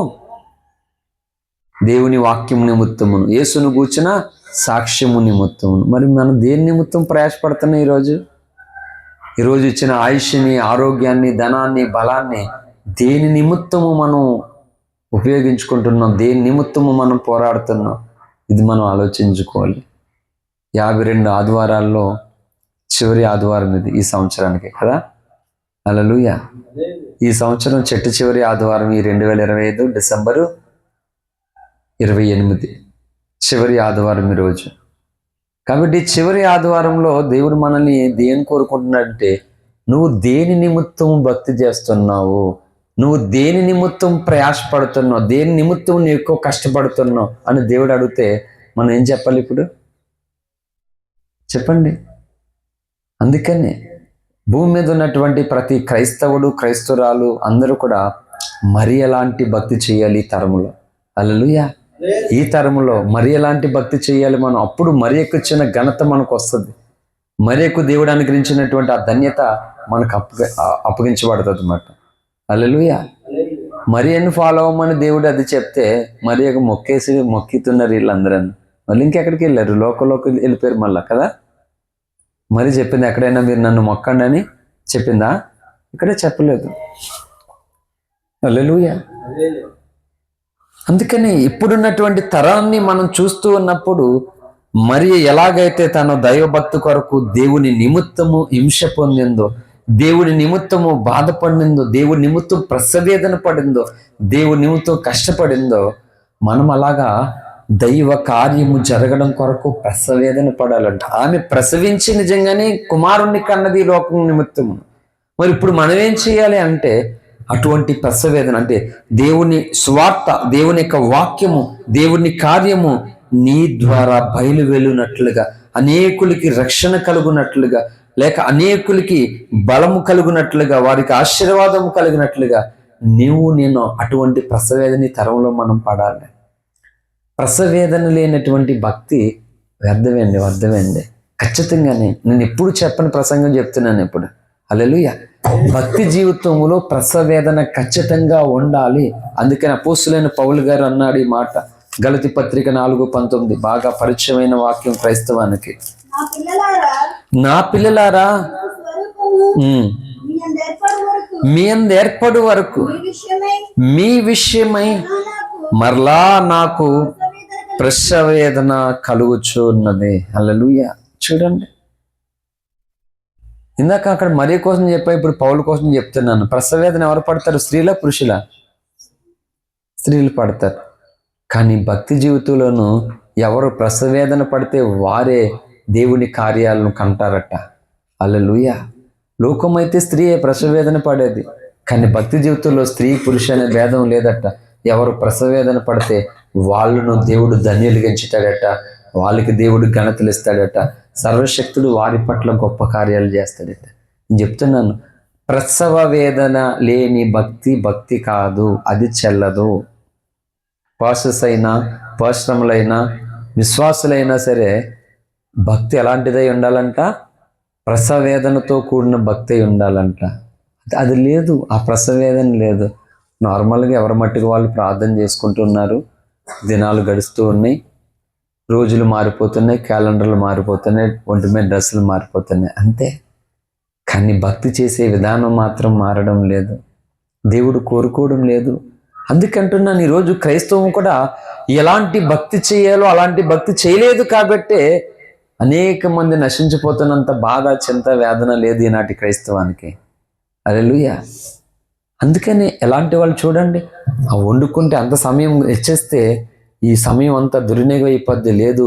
దేవుని వాక్యము నిమిత్తమును, యేసును గూర్చిన సాక్ష్యము నిమిత్తమును. మరి మనం దేని నిమిత్తం ప్రయాసపడుతున్నాం? ఈరోజు ఇచ్చిన ఆయుష్ని, ఆరోగ్యాన్ని, ధనాన్ని, బలాన్ని దేని నిమిత్తము మనం ఉపయోగించుకుంటున్నాం? దేని నిమిత్తము మనం పోరాడుతున్నాం? ఇది మనం ఆలోచించుకోవాలి. 52 ఆదివారాల్లో చివరి ఆదివారం ఇది ఈ సంవత్సరానికి కదా. హల్లెలూయా. ఈ సంవత్సరం చివరి ఆదివారం ఈ 2025 డిసెంబరు 28 చివరి ఆదివారం ఈరోజు. కాబట్టి చివరి ఆదివారంలో దేవుడు మనల్ని దేని కోరుకుంటున్నాడంటే, నువ్వు దేని నిమిత్తం భక్తి చేస్తున్నావు, నువ్వు దేని నిమిత్తం ప్రయాసపడుతున్నావు, దేని నిమిత్తం నువ్వు ఎక్కువ కష్టపడుతున్నావు అని దేవుడు అడిగితే మనం ఏం చెప్పాలి ఇప్పుడు? చెప్పండి. అందుకనే భూమి మీద ఉన్నటువంటి ప్రతి క్రైస్తవుడు, క్రైస్తవురాలు అందరూ కూడా మరి ఎలాంటి భక్తి చేయాలి ఈ తరములో. హల్లెలూయా. ఈ తరములో మరి ఎలాంటి భక్తి చేయాలి మనం. అప్పుడు మరి ఎక్కువ చిన్న ఘనత మనకు వస్తుంది. మరి ఎక్కువ దేవుడు అనుగ్రహించినటువంటి ఆ ధన్యత మనకు అప్పగించబడుతుంది అన్నమాట. హల్లెలూయా. మరియను ఫాలో అవ్వమని దేవుడు అది చెప్తే మరి మొక్కుతున్నారు వీళ్ళందరూ. మళ్ళీ ఇంకెక్కడికి వెళ్ళారు? లోకంలోకి వెళ్ళిపోయారు మళ్ళా కదా. మరి చెప్పింది ఎక్కడైనా మీరు నన్ను మొక్కండి అని చెప్పిందా? ఇక్కడే చెప్పలేదు. హల్లెలూయా. అందుకని ఇప్పుడున్నటువంటి తరాన్ని మనం చూస్తూ ఉన్నప్పుడు మరి ఎలాగైతే తన దైవభక్తి కొరకు దేవుని నిమిత్తము హింస పొందిందో, దేవుని నిమిత్తము బాధపడిందో, దేవుని నిమిత్తం ప్రసవేదన పడిందో, దేవుని నిమిత్తం కష్టపడిందో, మనం అలాగా దైవ కార్యము జరగడం కొరకు ప్రసవేదన పడాలంట. ఆమె ప్రసవించి నిజంగానే కుమారుణ్ణి కన్నది లోకం నిమిత్తము. మరి ఇప్పుడు మనం ఏం చేయాలి అంటే, అటువంటి ప్రసవేదన అంటే దేవుని స్వార్థ, దేవుని యొక్క వాక్యము, దేవుని కార్యము నీ ద్వారా బయలు వెళ్ళినట్లుగా, అనేకులకి రక్షణ కలుగునట్లుగా, లేక అనేకులకి బలము కలుగునట్లుగా, వారికి ఆశీర్వాదము కలిగినట్లుగా నేను అటువంటి ప్రసవేదన తరంలో మనం పడాలి. ప్రసవేదన లేనటువంటి భక్తి వ్యర్థమైంది. ఖచ్చితంగానే నేను ఎప్పుడు చెప్పని ప్రసంగం చెప్తున్నాను ఇప్పుడు. హల్లెలూయా. భక్తి జీవితంలో ప్రసవేదన ఖచ్చితంగా ఉండాలి. అందుకని అపోస్తులైన పౌలు గారు అన్నాడు ఈ మాట, గలతీ పత్రిక 4:19, బాగా పరిచయమైన వాక్యం క్రైస్తవానికి. నా పిల్లలారా మీ అందు ఏర్పడు వరకు మీ విషయమై మరలా నాకు ప్రసవ వేదన కలుగుచున్నది. హల్లెలూయా. చూడండి, ఇందాక అక్కడ మరియ కోసం చెప్పా, ఇప్పుడు పౌలు కోసం చెప్తున్నాను. ప్రసవ వేదన ఎవరు పడతారు? స్త్రీలా పురుషులా? స్త్రీలు పడతారు. కానీ భక్తి జీవితంలోనూ ఎవరు ప్రసవ వేదన పడితే వారే దేవుని కార్యాలను కంటారట. హల్లెలూయా. లోకమైతే స్త్రీ ప్రసవ వేదన పడేది, కానీ భక్తి జీవితంలో స్త్రీ పురుష అనే భేదం లేదట. ఎవరు ప్రసవ వేదన పడితే వాళ్ళను దేవుడు ధన్యులుగా ఎంచుతాడట, వాళ్ళకి దేవుడు ఘనతలు ఇస్తాడట, సర్వశక్తుడు వారి పట్ల గొప్ప కార్యాలు చేస్తాడట. నేను చెప్తున్నాను, ప్రసవ వేదన లేని భక్తి కాదు, అది చెల్లదు. పాస్టర్స్ అయినా పాశ్రములైనా విశ్వాసులైనా సరే భక్తి ఎలాంటిదై ఉండాలంట? ప్రసవ వేదనతో కూడిన భక్తి ఉండాలంట. అది లేదు, ఆ ప్రసవ వేదన లేదు. నార్మల్గా ఎవరి మట్టుకు వాళ్ళు ప్రార్థన చేసుకుంటున్నారు, దినాలు గడుస్తూ ఉన్నాయి, రోజులు మారిపోతున్నాయి, క్యాలెండర్లు మారిపోతున్నాయి, ఒంటి మీద డ్రెస్సులు మారిపోతున్నాయి, అంతే. కానీ భక్తి చేసే విధానం మాత్రం మారడం లేదు, దేవుడు కోరుకోవడం లేదు. అందుకంటున్నాను, ఈరోజు క్రైస్తవం కూడా ఎలాంటి భక్తి చేయాలో అలాంటి భక్తి చేయలేదు కాబట్టే అనేక మంది నశించిపోతున్నంత బాధ, చింత, వేదన లేదు ఈనాటి క్రైస్తవానికి. హల్లెలూయా. అందుకని ఎలాంటి వాళ్ళు చూడండి, ఆ వండుకుంటే అంత సమయం ఇచ్చేస్తే ఈ సమయం అంతా దుర్వినియోగం అయిపోద్ది, లేదు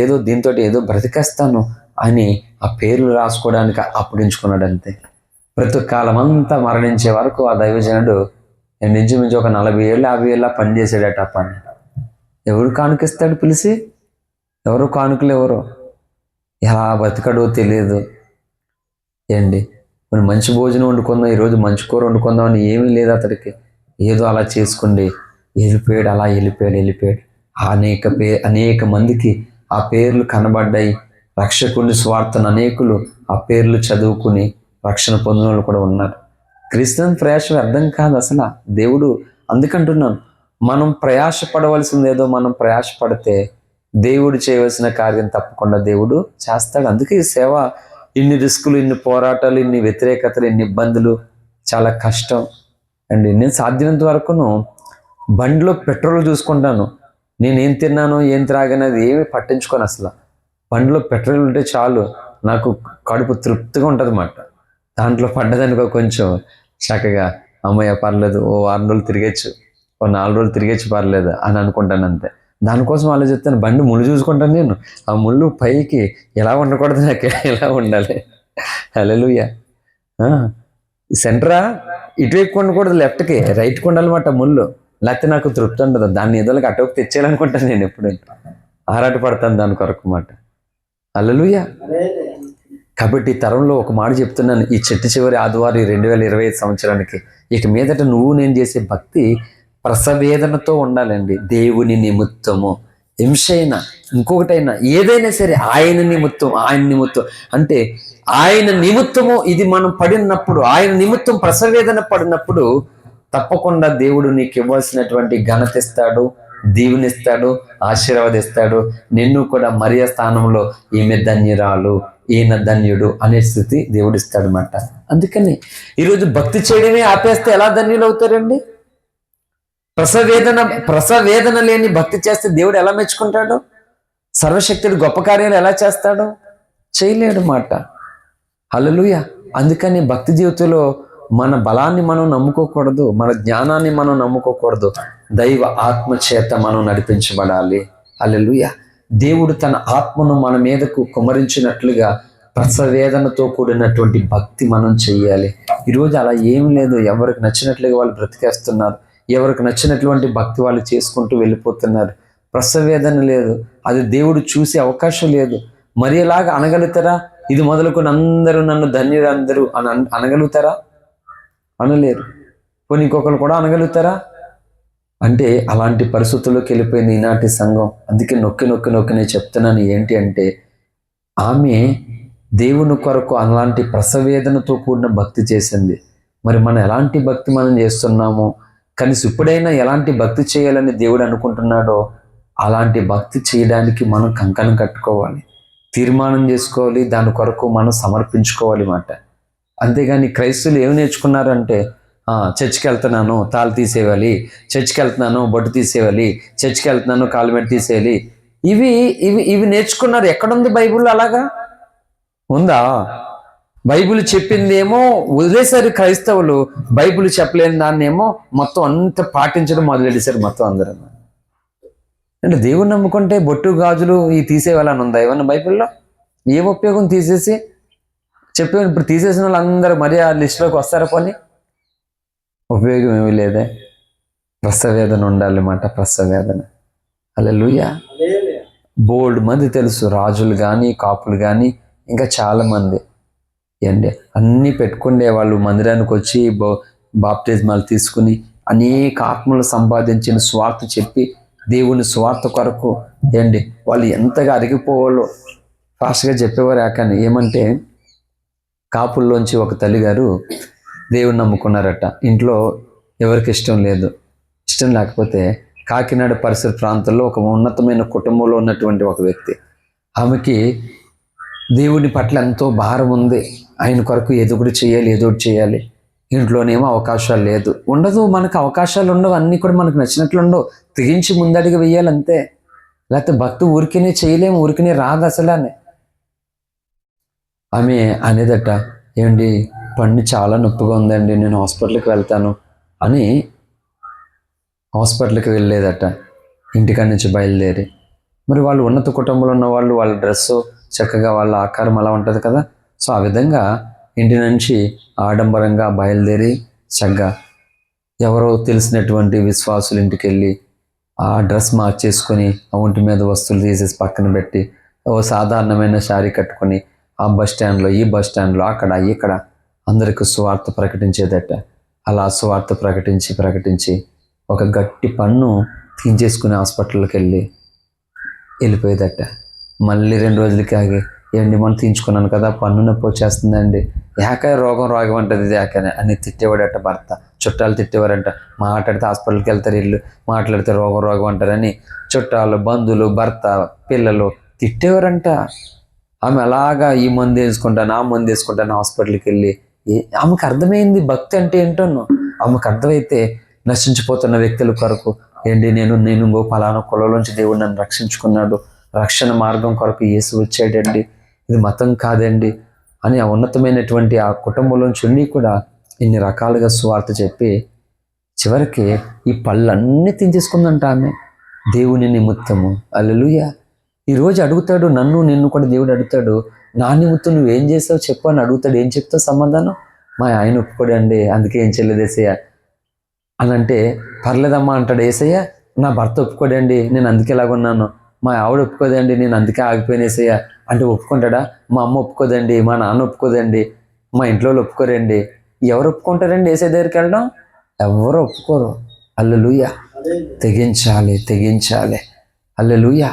ఏదో దీంతో ఏదో బ్రతికేస్తాను అని ఆ పేర్లు రాసుకోవడానికి అప్పగించుకున్నాడు అంతే. బ్రతుకాలం అంతా మరణించే వరకు ఆ దైవజనుడు నించుమించి ఒక 40 ఏళ్ళు 50 ఏళ్ళ పనిచేసాడట. ఆ పని ఎవరు కానుకిస్తాడు పిలిచి? ఎవరు కానుకలు ఎవరో, ఎలా బతకడో తెలియదు. ఏంటి మనం మంచి భోజనం వండుకుందాం, ఈరోజు మంచి కూర వండుకుందాం అని ఏమీ లేదు అతడికి. ఏదో అలా చేసుకుండి వెళ్ళిపోయాడు, అలా వెళ్ళిపోయాడు. అనేక మందికి ఆ పేర్లు కనబడ్డాయి. రక్షకుని స్వార్థను అనేకులు ఆ పేర్లు చదువుకుని రక్షణ పొందిన వాళ్ళు కూడా ఉన్నారు. క్రిస్టియన్ ప్రయాస అర్థం కాదు అసలు. దేవుడు అందుకంటున్నాను, మనం ప్రయాసపడవలసింది ఏదో మనం ప్రయాసపడితే దేవుడు చేయవలసిన కార్యం తప్పకుండా దేవుడు చేస్తాడు. అందుకే ఈ సేవ ఇన్ని రిస్కులు, ఇన్ని పోరాటాలు, ఇన్ని వ్యతిరేకతలు, ఇన్ని ఇబ్బందులు, చాలా కష్టం అండి. నేను సాధ్యమైనంత వరకును బండిలో పెట్రోల్ చూసుకుంటాను. నేను ఏం తిన్నాను ఏం త్రాగనేది ఏమీ పట్టించుకోను అసలు. బండిలో పెట్రోల్ ఉంటే చాలు, నాకు కడుపు తృప్తిగా ఉంటుంది అన్నమాట. దాంట్లో పడ్డదనుకో కొంచెం చక్కగా అమ్మయ్య పర్లేదు, ఓ 6 రోజులు తిరిగచ్చు, ఓ 4 రోజులు తిరిగచ్చు, పర్లేదు అని అనుకుంటాను అంతే. దానికోసం ఆలోచిస్తాను. బండి ముళ్ళు చూసుకుంటాను నేను, ఆ ముళ్ళు పైకి ఎలా ఉండకూడదు, నాకు ఎలా ఉండాలి. హల్లెలూయా. సెంటరా ఇటువైపు ఉండకూడదు, లెఫ్ట్కి రైట్కి ఉండాలన్నమాట ముళ్ళు, లేకపోతే నాకు తృప్తి ఉండదు. దాన్ని ఏదోకి అటువైపు తెచ్చేయాలనుకుంటాను నేను, ఎప్పుడు ఆరాట పడతాను దాని కొరకు మాట. హల్లెలూయా. కాబట్టి ఈ తరంలో ఒక మాట చెప్తున్నాను, ఈ చివరి ఆదివారం 2025 సంవత్సరానికి ఇక మీదట నువ్వు నేను చేసే భక్తి ప్రసవేదనతో ఉండాలండి. దేవుని నిమిత్తము, హింసైనా ఇంకొకటైనా ఏదైనా సరే ఆయన నిమిత్తం అంటే ఆయన నిమిత్తము ఇది మనం పడినప్పుడు, ఆయన నిమిత్తం ప్రసవేదన పడినప్పుడు తప్పకుండా దేవుడు నీకు ఇవ్వాల్సినటువంటి ఘనత ఇస్తాడు, దీవునిస్తాడు, ఆశీర్వాదిస్తాడు. నిన్ను కూడా మరియ స్థానంలో ఈమె ధన్యురాలు, ఈయన ధన్యుడు అనే స్థితి దేవుడు ఇస్తాడు అన్నమాట. అందుకని ఈరోజు భక్తి చేయడమే ఆపేస్తే ఎలా ధన్యులు అవుతారండి? ప్రసవేదన లేని భక్తి చేస్తే దేవుడు ఎలా మెచ్చుకుంటాడు? సర్వశక్తుడు గొప్ప కార్యాలు ఎలా చేస్తాడు? చేయలేడు మాట. హల్లెలూయా. అందుకని భక్తి జీవితంలో మన బలాన్ని మనం నమ్ముకోకూడదు, మన జ్ఞానాన్ని మనం నమ్ముకోకూడదు, దైవ ఆత్మ చేత మనం నడిపించబడాలి. హల్లెలూయా. దేవుడు తన ఆత్మను మన మీదకు కుమ్మరించినట్లుగా ప్రసవేదనతో కూడినటువంటి భక్తి మనం చెయ్యాలి. ఈరోజు అలా ఏం లేదు, ఎవరికి నచ్చినట్లుగా వాళ్ళు బ్రతికేస్తున్నారు, ఎవరికి నచ్చినటువంటి భక్తి వాళ్ళు చేసుకుంటూ వెళ్ళిపోతున్నారు. ప్రసవేదన లేదు, అది దేవుడు చూసే అవకాశం లేదు. మరి ఎలాగా అనగలుగుతారా? ఇది మొదలుకొని అందరూ నన్ను ధన్యులందరూ అని అనగలుగుతారా? అనలేరు. పోనీ ఇంకొకరు కూడా అనగలుగుతారా? అంటే అలాంటి పరిస్థితుల్లోకి వెళ్ళిపోయింది ఈనాటి సంఘం. అందుకే నొక్కి నేను చెప్తున్నాను ఏంటి అంటే, ఆమె దేవుని కొరకు అలాంటి ప్రసవేదనతో కూడిన భక్తి చేసింది. మరి మనం ఎలాంటి భక్తి మనం చేస్తున్నామో, కనీసం ఇప్పుడైనా ఎలాంటి భక్తి చేయాలని దేవుడు అనుకుంటున్నాడో అలాంటి భక్తి చేయడానికి మనం కంకణం కట్టుకోవాలి, తీర్మానం చేసుకోవాలి, దాని కొరకు మనం సమర్పించుకోవాలి మాట. అంతేగాని క్రైస్తవులు ఏమి నేర్చుకున్నారంటే చర్చికి వెళ్తున్నాను తాళి తీసేయాలి, చర్చికి వెళ్తున్నాను బొట్టు తీసేయాలి, చర్చికి వెళ్తున్నాను కాలు మెడ తీసేయాలి. ఇవి ఇవి ఇవి నేర్చుకున్నారు. ఎక్కడుంది బైబిల్లో అలాగా ఉందా? బైబిల్ చెప్పింది ఏమో వదిలేసారు క్రైస్తవులు, బైబిల్ చెప్పలేని దాన్ని ఏమో మొత్తం అంత పాటించడం మొదలెట్టేశారు మొత్తం అందరూ. అంటే దేవుని నమ్ముకుంటే బొట్టు గాజులు ఇవి తీసేయాలని ఉందా ఏమన్నా బైబిల్లో? ఏ ఉపయోగం తీసేసి చెప్పాను. ఇప్పుడు తీసేసిన వాళ్ళందరూ మరి ఆ లిస్టులోకి వస్తారా? పోనీ ఉపయోగం ఏమీ లేదే. ప్రసవేదన ఉండాలన్నమాట, ప్రసవేదన. హల్లెలూయా. బోల్డ్ మంది తెలుసు, రాజులు కానీ కాపులు కానీ ఇంకా చాలా మంది ఏంటి అన్నీ పెట్టుకుండే వాళ్ళు మందిరానికి వచ్చి బాప్టిజమాలు తీసుకుని అనేక ఆత్మలు సంపాదించిన స్వార్థ చెప్పి దేవుని స్వార్థ కొరకు ఏంటి వాళ్ళు ఎంతగా అరిగిపోవాలో ఫాస్ట్గా చెప్పేవారు. కానీ ఏమంటే కాపుల్లోంచి ఒక తల్లిగారు దేవుని నమ్ముకున్నారట. ఇంట్లో ఎవరికి ఇష్టం లేదు. ఇష్టం లేకపోతే కాకినాడ పరిసర ప్రాంతాల్లో ఒక ఉన్నతమైన కుటుంబంలో ఉన్నటువంటి ఒక వ్యక్తి, ఆమెకి దేవుని పట్ల ఎంతో భారం ఉంది. ఆయన కొరకు ఏదో ఒకటి చేయాలి. ఇంట్లోనేమో అవకాశాలు లేదు, ఉండదు. మనకు అవకాశాలు ఉండవు, అన్నీ కూడా మనకు నచ్చినట్లు ఉండవు. తెగించి ముందడిగా వెయ్యాలంతే. లేకపోతే భక్తి ఊరికనే చేయలేము, ఊరికనే రాదు అసలు అని. ఆమె అనేదట, ఏమండి పన్ను చాలా నొప్పిగా ఉందండి, నేను హాస్పిటల్కి వెళ్తాను అని హాస్పిటల్కి వెళ్ళేదట ఇంటికాడి నుంచి బయలుదేరి. మరి వాళ్ళు ఉన్నత కుటుంబంలో ఉన్న వాళ్ళు, వాళ్ళ డ్రెస్సు చక్కగా వాళ్ళ ఆకారం అలా ఉంటుంది కదా. సో ఆ విధంగా ఇంటి నుంచి ఆడంబరంగా బయలుదేరి చక్కగా ఎవరో తెలిసినటువంటి విశ్వాసుల ఇంటికి వెళ్ళి ఆ డ్రెస్ మార్చేసుకొని ఆ ఒంటి మీద వస్తువులు తీసేసి పక్కన పెట్టి ఓ సాధారణమైన శారీ కట్టుకొని ఆ బస్ స్టాండ్లో ఈ బస్ స్టాండ్లో అక్కడ ఇక్కడ అందరికీ సువార్త ప్రకటించేదట. అలా సువార్త ప్రకటించి ఒక గట్టి పన్ను తీయించేసుకుని హాస్పిటల్కి వెళ్ళిపోయేదట. మళ్ళీ 2 రోజులకి ఆగి, ఏంటి మనం తీయించుకున్నాను కదా పన్ను నొప్పి వచ్చేస్తుందండి, రోగం అంటది ఏకనే అని తిట్టేవాడట భర్త. చుట్టాలు తిట్టేవారంట, మాట్లాడితే హాస్పిటల్కి వెళ్తారు, ఇల్లు మాట్లాడితే రోగం అంటారని చుట్టాలు బంధువులు భర్త పిల్లలు తిట్టేవారంట. ఆమె అలాగా ఈ మందు వేసుకుంటాను ఆ మందు వేసుకుంటాను హాస్పిటల్కి వెళ్ళి ఆమెకు అర్థమైంది భక్తి అంటే ఏంటో. ఆమెకు అర్థమైతే నశించిపోతున్న వ్యక్తుల కొరకు ఏంటి నేను పలానా కులంలోంచి దేవుడు నన్ను రక్షించుకున్నాడు, రక్షణ మార్గం కొరకు యేసు వచ్చాడండి, ఇది మతం కాదండి అని ఆ ఉన్నతమైనటువంటి ఆ కుటుంబంలోంచి ఉండి కూడా ఇన్ని రకాలుగా సువార్త చెప్పి చివరికి ఈ పళ్ళన్నీ తీసేసుకుందంట ఆమె దేవుని నిమిత్తము. హల్లెలూయా. ఈరోజు అడుగుతాడు నిన్ను కూడా దేవుడు అడుగుతాడు, నా నిమిత్తం నువ్వేం చేసావు చెప్పు అని అడుగుతాడు. ఏం చెప్తావు సమాధానం? మా ఆయన ఒప్పుకోడండి అందుకే ఏం చేయలేదు ఏసయ్య అని అంటే, పర్లేదమ్మా అంటాడు ఏసయ్య. నా భర్త ఒప్పుకోడండి నేను అందుకే ఇలాగున్నాను, మా ఆవిడ ఒప్పుకోదండి నేను అందుకే ఆగిపోయిన ఏసయ్య అంటే ఒప్పుకుంటాడా? మా అమ్మ ఒప్పుకోదండి, మా నాన్న ఒప్పుకోదండి, మా ఇంట్లో ఒప్పుకోరండి. ఎవరు ఒప్పుకుంటారండి ఏసయ్య దగ్గరికి వెళ్ళడం? ఎవరు ఒప్పుకోరు. హల్లెలూయా. తెగించాలి. హల్లెలూయా.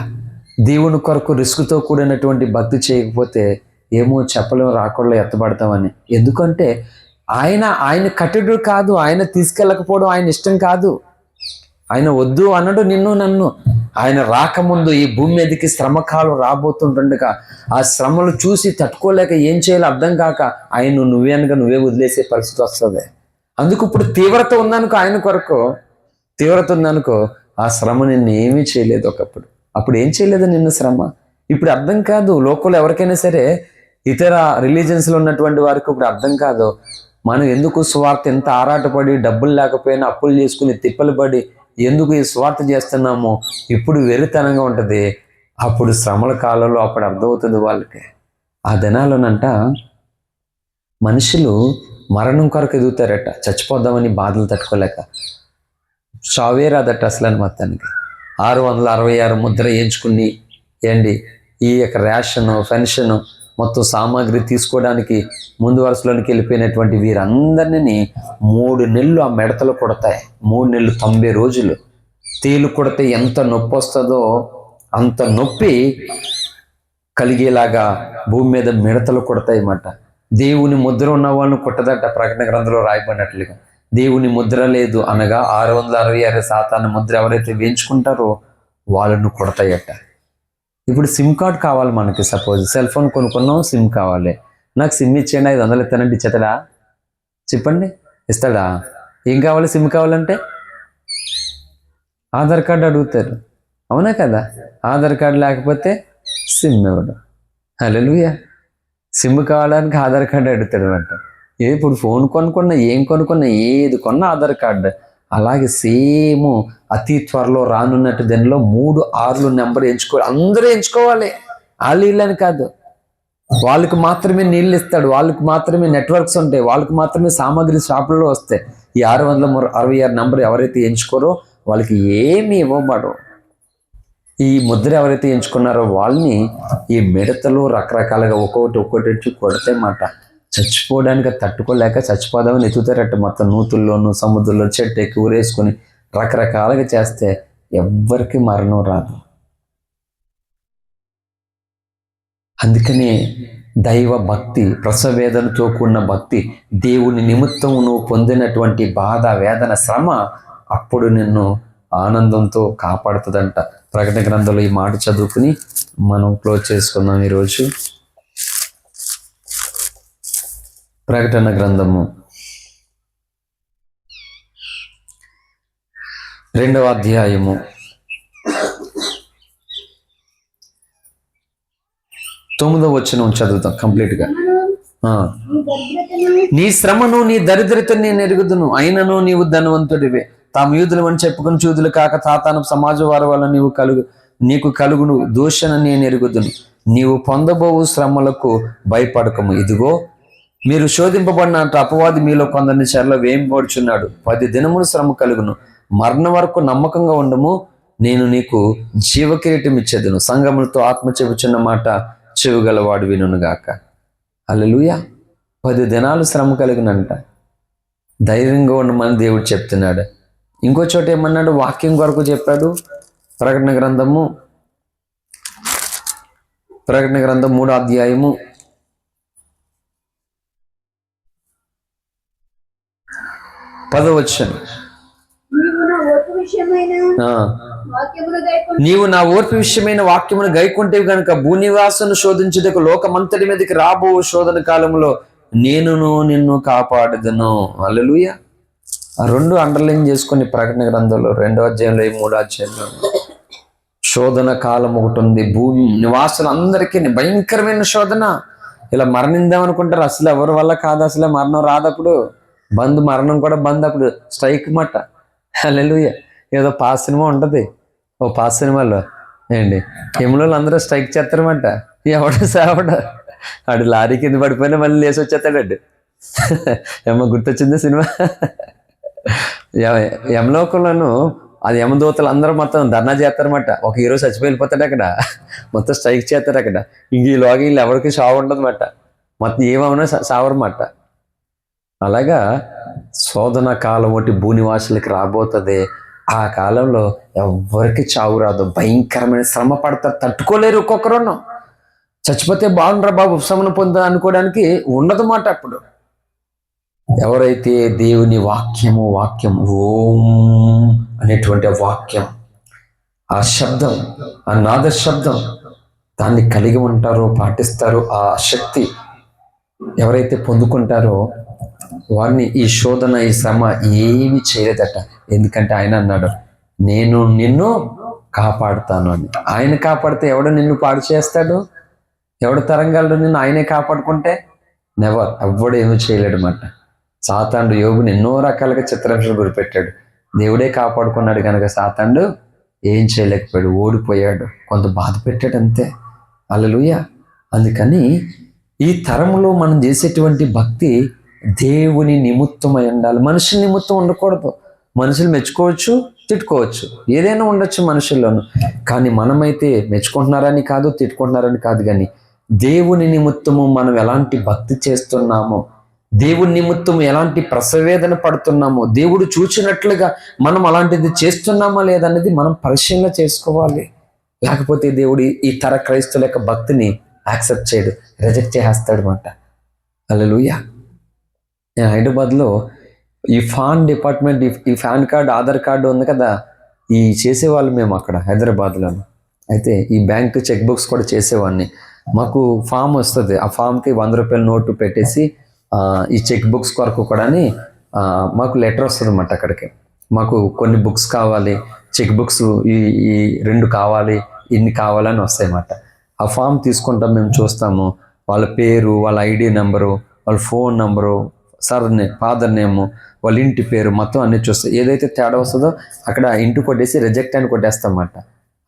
దేవుని కొరకు రిస్క్తో కూడినటువంటి భక్తి చేయకపోతే ఏమో చెప్పలేము, రాకుండా ఎత్తబడతామని. ఎందుకంటే ఆయన కట్టుడు కాదు, ఆయన తీసుకెళ్ళకపోవడం ఆయన ఇష్టం కాదు. ఆయన వద్దు అన్నాడు నిన్ను నన్ను. ఆయన రాకముందు ఈ భూమి మీదకి శ్రమకాలం రాబోతుండగా ఆ శ్రమలు చూసి తట్టుకోలేక ఏం చేయాలో అర్థం కాక ఆయన నువ్వే వదిలేసే పరిస్థితి వస్తుంది. అందుకు ఇప్పుడు తీవ్రత ఉందనుకో, ఆయన కొరకు తీవ్రత ఉందనుకో, ఆ శ్రమ నిన్ను ఏమీ చేయలేదు ఒకప్పుడు. అప్పుడు ఏం చేయలేదు నిన్ను శ్రమ. ఇప్పుడు అర్థం కాదు. లోకంలో ఎవరికైనా సరే ఇతర రిలీజియన్స్లో ఉన్నటువంటి వారికి ఇప్పుడు అర్థం కాదు. మనం ఎందుకు స్వార్థ ఎంత ఆరాటపడి డబ్బులు లేకపోయినా అప్పులు చేసుకుని తిప్పలు పడి ఎందుకు ఈ స్వార్థ చేస్తున్నామో ఇప్పుడు వెరితనంగా ఉంటుంది. అప్పుడు శ్రమల కాలంలో అప్పుడు అర్థమవుతుంది వాళ్ళకి. ఆ దినాల్లోనంట మనుషులు మరణం కొరకు ఎదుగుతారట, చచ్చిపోద్దామని బాధలు తట్టుకోలేక. చావే రాదట అసలు మొత్తానికి. 666 ముద్ర వేయించుకుని ఈ యొక్క రేషను పెన్షను మొత్తం సామాగ్రి తీసుకోవడానికి ముందు వరుసలోనికి వెళ్ళిపోయినటువంటి వీరందరినీ 3 నెలలు ఆ మెడతలు కొడతాయి. 3 నెలలు 90 రోజులు తేలు కొడితే ఎంత నొప్పి వస్తుందో అంత నొప్పి కలిగేలాగా భూమి మీద మిడతలు కొడతాయి అన్నమాట. దేవుని ముద్ర ఉన్న వాళ్ళని కొట్టదట. ప్రకటన గ్రంథంలో రాయబడినట్లుగా దేవుని ముద్ర లేదు అనగా 666 సాతాను ముద్ర ఎవరైతే వేయించుకుంటారో వాళ్ళను కొడతాయట. ఇప్పుడు సిమ్ కార్డ్ కావాలి మనకి. సపోజ్ సెల్ ఫోన్ కొనుక్కున్నాం, సిమ్ కావాలి. నాకు సిమ్ ఇచ్చేయండి 500 ఇస్తానంటే ఇచ్చేతాడా? చెప్పండి, ఇస్తాడా? ఏం కావాలి సిమ్ కావాలంటే? ఆధార్ కార్డు అడుగుతారు, అవునా కదా? ఆధార్ కార్డు లేకపోతే సిమ్ ఇవ్వడం. హల్లెలూయా. సిమ్ కావడానికి ఆధార్ కార్డు అడుగుతాడు అంట. ఇప్పుడు ఫోన్ కొనుక్కున్నా, ఏం కొనుక్కున్నా, ఏది కొన్నా ఆధార్ కార్డు. అలాగే సేమ్ అతి త్వరలో రానున్నట్టు దానిలో 3 6 నెంబర్ ఎంచుకోవాలి. అందరూ ఎంచుకోవాలి, వాళ్ళు వీళ్ళని కాదు. వాళ్ళకి మాత్రమే నీళ్ళు ఇస్తాడు, వాళ్ళకి మాత్రమే నెట్వర్క్స్ ఉంటాయి, వాళ్ళకి మాత్రమే సామాగ్రి షాపులలో వస్తాయి. ఈ 666 నెంబర్ ఎవరైతే ఎంచుకోరో వాళ్ళకి ఏమీ ఇవ్వబడవు. ఈ ముద్ర ఎవరైతే ఎంచుకున్నారో వాళ్ళని ఈ మిడతలు రకరకాలుగా ఒక్కొక్కటి కొడితే మాట చచ్చిపోవడానికి తట్టుకోలేక చచ్చిపోదామని ఎత్తుతారట. మొత్తం నూతుల్లోనూ సముద్రంలో చెట్టు ఎక్కి ఊరేసుకొని రకరకాలుగా చేస్తే ఎవ్వరికి మరణం రాదు. అందుకనే దైవ భక్తి, ప్రసవేదనతో కూడిన భక్తి, దేవుని నిమిత్తం నువ్వు పొందినటువంటి బాధ, వేదన, శ్రమ అప్పుడు నిన్ను ఆనందంతో కాపాడుతుందంట. ప్రకటన గ్రంథంలో ఈ మాట చదువుకుని మనం క్లోజ్ చేసుకుందాం ఈరోజు. ప్రకటన గ్రంథము 2వ అధ్యాయము 9వ వచనం చదువుతాం కంప్లీట్గా. నీ శ్రమను నీ దరిద్రతను నేను ఎరుగుదును, అయినను నీవు ధనవంతుడివే. తాము యూదులు అని చెప్పుకుని చూదులు కాక తాతాను సమాజ వారి వల్ల నీకు కలుగును దూషణ నేను ఎరుగుదును. నీవు పొందబోవు శ్రమలకు భయపడకము. ఇదిగో మీరు శోధింపబడినంత అపవాది మీలో కొందరిని చెరలో వేయింపబడుచున్నాడు. 10 దినములు శ్రమ కలుగును. మరణం వరకు నమ్మకంగా ఉండము, నేను నీకు జీవకిరీటం ఇచ్చేదును. సంగములతో ఆత్మ చెబుచున్న మాట చెవిగలవాడు వినుగాక. హల్లెలూయా. 10 దినాలు శ్రమ కలిగినంట. ధైర్యంగా ఉండమని దేవుడు చెప్తున్నాడు. ఇంకో చోట ఏమన్నాడు? వాక్యం కొరకు చెప్పాడు. ప్రకటన గ్రంథం 3వ అధ్యాయము 10వ వచనం. నీవు నా ఓర్పు విషయమైన వాక్యమును గైకుంటేవి గనుక భూనివాసును శోధించుటకు లోకమంతటి మీదకి రాబో శోధన కాలంలో నేనును నిన్ను కాపాడుదును. హల్లెలూయా. ఆ 2 అండర్లైన్ చేసుకొని ప్రకటన గ్రంథంలో 2వ అధ్యాయంలో 3వ అధ్యాయంలో శోధన కాలం ఒకటి ఉంది. భూమి నివాసులందరికీ భయంకరమైన శోధన. ఇలా మరణిందామనుకుంటారు, అసలు ఎవరి వల్ల కాదు, అసలు మరణం రాదప్పుడు. మరణం కూడా బంద్ అప్పుడు, స్ట్రైక్ మాట. హల్లెలూయా. ఏదో పాస్ సినిమా ఉంటుంది, ఓ పాస్ సినిమాలో ఏంటి హిమలో అందరూ స్ట్రైక్ చేస్తారన్నమాట. ఎవడు సావడ ఆడు లారీ కింద పడిపోయినా మళ్ళీ లేచి వచ్చేస్తాడు. ఏమో గుర్తొచ్చింది సినిమా. యమలోకంలోను అది యమదూతలు అందరూ మొత్తం ధర్నా చేస్తారన్నమాట. ఒక హీరో చచ్చిపోయి వెళ్ళిపోతాడు అక్కడ, మొత్తం స్ట్రైక్ చేస్తారు అక్కడ. ఇంక ఈలోగా వీళ్ళు ఎవరికి సావు ఉండదన్నమాట, మొత్తం ఏమన్నా సావరన్నమాట. అలాగా శోధన కాలం ఒకటి భూనివాసులకి రాబోతుంది. ఆ కాలంలో ఎవరికి చావు రాదు, భయంకరమైన శ్రమ పడతారు, తట్టుకోలేరు. ఒక్కొక్కరును చచ్చిపోతే బాగుండ్రా బాబు ఉపశమనం పొందా అనుకోవడానికి ఉండదు మాట. అప్పుడు ఎవరైతే దేవుని వాక్యం ఓం అనేటువంటి వాక్యం, ఆ శబ్దం, ఆ నాద శబ్దం దాన్ని కలిగి ఉంటారో, పాటిస్తారో, ఆ శక్తి ఎవరైతే పొందుకుంటారో వారిని ఈ శోధన, ఈ శ్రమ ఏమి చేయలేదట. ఎందుకంటే ఆయన అన్నాడు, నేను నిన్ను కాపాడుతాను అని. ఆయన కాపాడితే ఎవడు నిన్ను పాడు చేస్తాడు? ఎవడు తరంగాలు నిన్ను? ఆయనే కాపాడుకుంటే నెవర్, ఎవ్వడు ఏమీ చేయలేడు అన్నమాట. సాతానుడు యోబుని ఎన్నో రకాలుగా చిత్రహింసలు గురిపెట్టాడు. దేవుడే కాపాడుకున్నాడు కనుక సాతానుడు ఏం చేయలేకపోయాడు, ఓడిపోయాడు, కొంత బాధ పెట్టాడు అంతే. హల్లెలూయా. అందుకని ఈ తరంలో మనం చేసేటువంటి భక్తి దేవుని నిమిత్తమై ఉండాలి, మనుషుల నిమిత్తం ఉండకూడదు. మనుషులు మెచ్చుకోవచ్చు, తిట్టుకోవచ్చు, ఏదైనా ఉండొచ్చు మనుషుల్లోనూ. కానీ మనమైతే మెచ్చుకుంటున్నారని కాదు, తిట్టుకుంటున్నారని కాదు, కానీ దేవుని నిమిత్తము మనం ఎలాంటి భక్తి చేస్తున్నామో, దేవుని నిమిత్తము ఎలాంటి ప్రసవేదన పడుతున్నామో, దేవుడు చూచినట్లుగా మనం అలాంటిది చేస్తున్నామా లేదనేది మనం పరిశీలన చేసుకోవాలి. లేకపోతే దేవుడు ఈ తర క్రైస్తవుల యొక్క భక్తిని యాక్సెప్ట్ చేయడు, రిజెక్ట్ చేసేస్తాడు అన్నమాట. హల్లెలూయా. నేను హైదరాబాద్లో ఈ ఫాన్ డిపార్ట్మెంట్, ఈ పాన్ కార్డు, ఆధార్ కార్డు ఉంది కదా, ఈ చేసేవాళ్ళు మేము అక్కడ హైదరాబాద్లో. అయితే ఈ బ్యాంక్ చెక్ బుక్స్ కూడా చేసేవాడిని. మాకు ఫామ్ వస్తుంది, ఆ ఫామ్కి 100 రూపాయల నోటు పెట్టేసి ఈ చెక్ బుక్స్ కొరకు కూడా మాకు లెటర్ వస్తుంది అన్నమాట. అక్కడికి మాకు కొన్ని బుక్స్ కావాలి, చెక్ బుక్స్ ఈ ఈ 2 కావాలి, ఇన్ని కావాలని వస్తాయన్నమాట. ఆ ఫామ్ తీసుకుంటాం, మేము చూస్తాము వాళ్ళ పేరు, వాళ్ళ ఐడి నెంబరు, వాళ్ళ ఫోన్ నెంబరు, ఫాదర్ నేము, వాళ్ళ ఇంటి పేరు మొత్తం అన్నీ చూస్తాం. ఏదైతే తేడా వస్తుందో అక్కడ ఇంటి కొట్టేసి రిజెక్ట్ అని కొట్టేస్తాం అన్నమాట.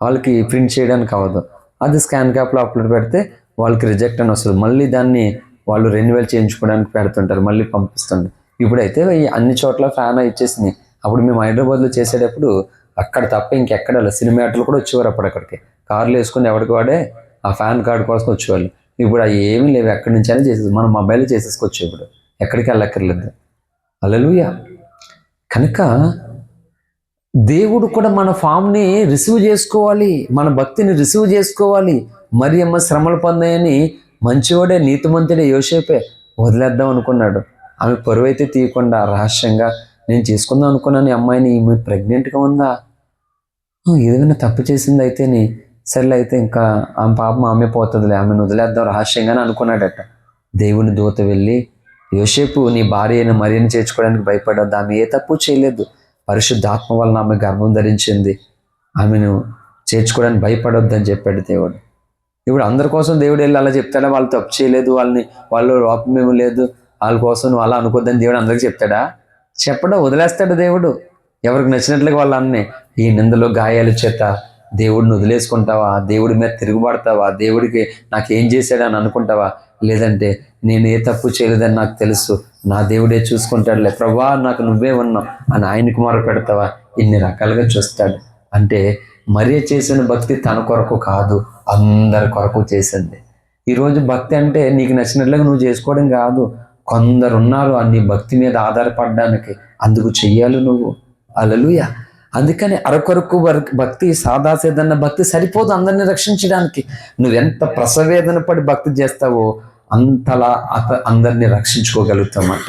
వాళ్ళకి ప్రింట్ చేయడానికి అవ్వదు. అది స్కాన్ క్యాప్లో అప్లోడ్ పెడితే వాళ్ళకి రిజెక్ట్ అని వస్తుంది. మళ్ళీ దాన్ని వాళ్ళు రెన్యువల్ చేయించుకోవడానికి పెడుతుంటారు, మళ్ళీ పంపిస్తుంటారు. ఇప్పుడైతే అన్ని చోట్ల ఫ్యాన్ ఇచ్చేసింది. అప్పుడు మేము హైదరాబాద్లో చేసేటప్పుడు అక్కడ తప్ప ఇంకెక్కడ సినిమాటర్లు కూడా వచ్చేవారు. అక్కడికి కార్లు వేసుకొని ఎవరికి వాడే ఆ ఫ్యాన్ కార్డు కోసం వచ్చేవాళ్ళు. ఇప్పుడు అవి ఏమీ లేవు, ఎక్కడి నుంచి అయినా చేసేది మనం మొబైల్ చేసేసుకోవచ్చు. ఇప్పుడు ఎక్కడికి వెళ్ళక్కర్లేదు. హల్లెలూయా. కనుక దేవుడు కూడా మన ఫామ్ని రిసీవ్ చేసుకోవాలి, మన భక్తిని రిసీవ్ చేసుకోవాలి. మరియమ్మ శ్రమలు పొందాయని మంచివాడే నీతిమంతుడే యోసేపే వదిలేద్దాం అనుకున్నాడు. ఆమె పరువైతే తీయకుండా రహస్యంగా నేను చేసుకుందాం అనుకున్నాను ఈ అమ్మాయిని, ఈమె ప్రెగ్నెంట్గా ఉందా, ఏదైనా తప్పు చేసింది అయితేని, సర్లే అయితే ఇంకా ఆమె పాపం ఆమె పోతుందిలే, ఆమెను వదిలేద్దాం రహస్యంగానే అనుకున్నాడట. దేవుని దూత వెళ్ళి, యోసేపు నీ భార్య అయిన మరియను చేర్చుకోవడానికి భయపడద్దు, ఆమె ఏ తప్పు చేయలేదు, పరిశుద్ధాత్మ వలన ఆమె గర్భం ధరించింది, ఆమెను చేర్చుకోవడానికి భయపడొద్దు అని చెప్పాడు దేవుడు. ఇప్పుడు అందరి కోసం దేవుడు వెళ్ళి అలా చెప్తాడా? వాళ్ళు తప్పు చేయలేదు, వాళ్ళు లోపమేమీ లేదు, వాళ్ళ కోసం నువ్వు అలా అనుకోద్దని దేవుడు అందరికీ చెప్తాడా? చెప్పడం, వదిలేస్తాడు దేవుడు. ఎవరికి నచ్చినట్లుగా వాళ్ళు అన్నీ ఈ నిందలు గాయాల చేత దేవుడిని వదిలేసుకుంటావా? దేవుడి మీద తిరుగుబడతావా? దేవుడికి నాకేం చేశాడని అనుకుంటావా? లేదంటే నేను ఏ తప్పు చేయలేదని నాకు తెలుసు, నా దేవుడే చూసుకుంటాడులే ప్రభా, నాకు నువ్వే ఉన్నావు అని ఆయనకు మొర పెడతావా? ఇన్ని రకాలుగా చూస్తాడు. అంటే మరియ చేసిన భక్తి తన కొరకు కాదు, అందరి కొరకు చేసింది. ఈరోజు భక్తి అంటే నీకు నచ్చినట్లుగా నువ్వు చేసుకోవడం కాదు. కొందరు ఉన్నారు నీ భక్తి మీద ఆధారపడడానికి, అందుకు చెయ్యాలి నువ్వు. హల్లెలూయా. అందుకని అరకొరకు భక్తి, సాదాసేదన్న భక్తి సరిపోదు అందరిని రక్షించడానికి. నువ్వెంత ప్రసవేదన పడి భక్తి చేస్తావో అంతలా అందరినీ రక్షించుకోగలుగుతామంట.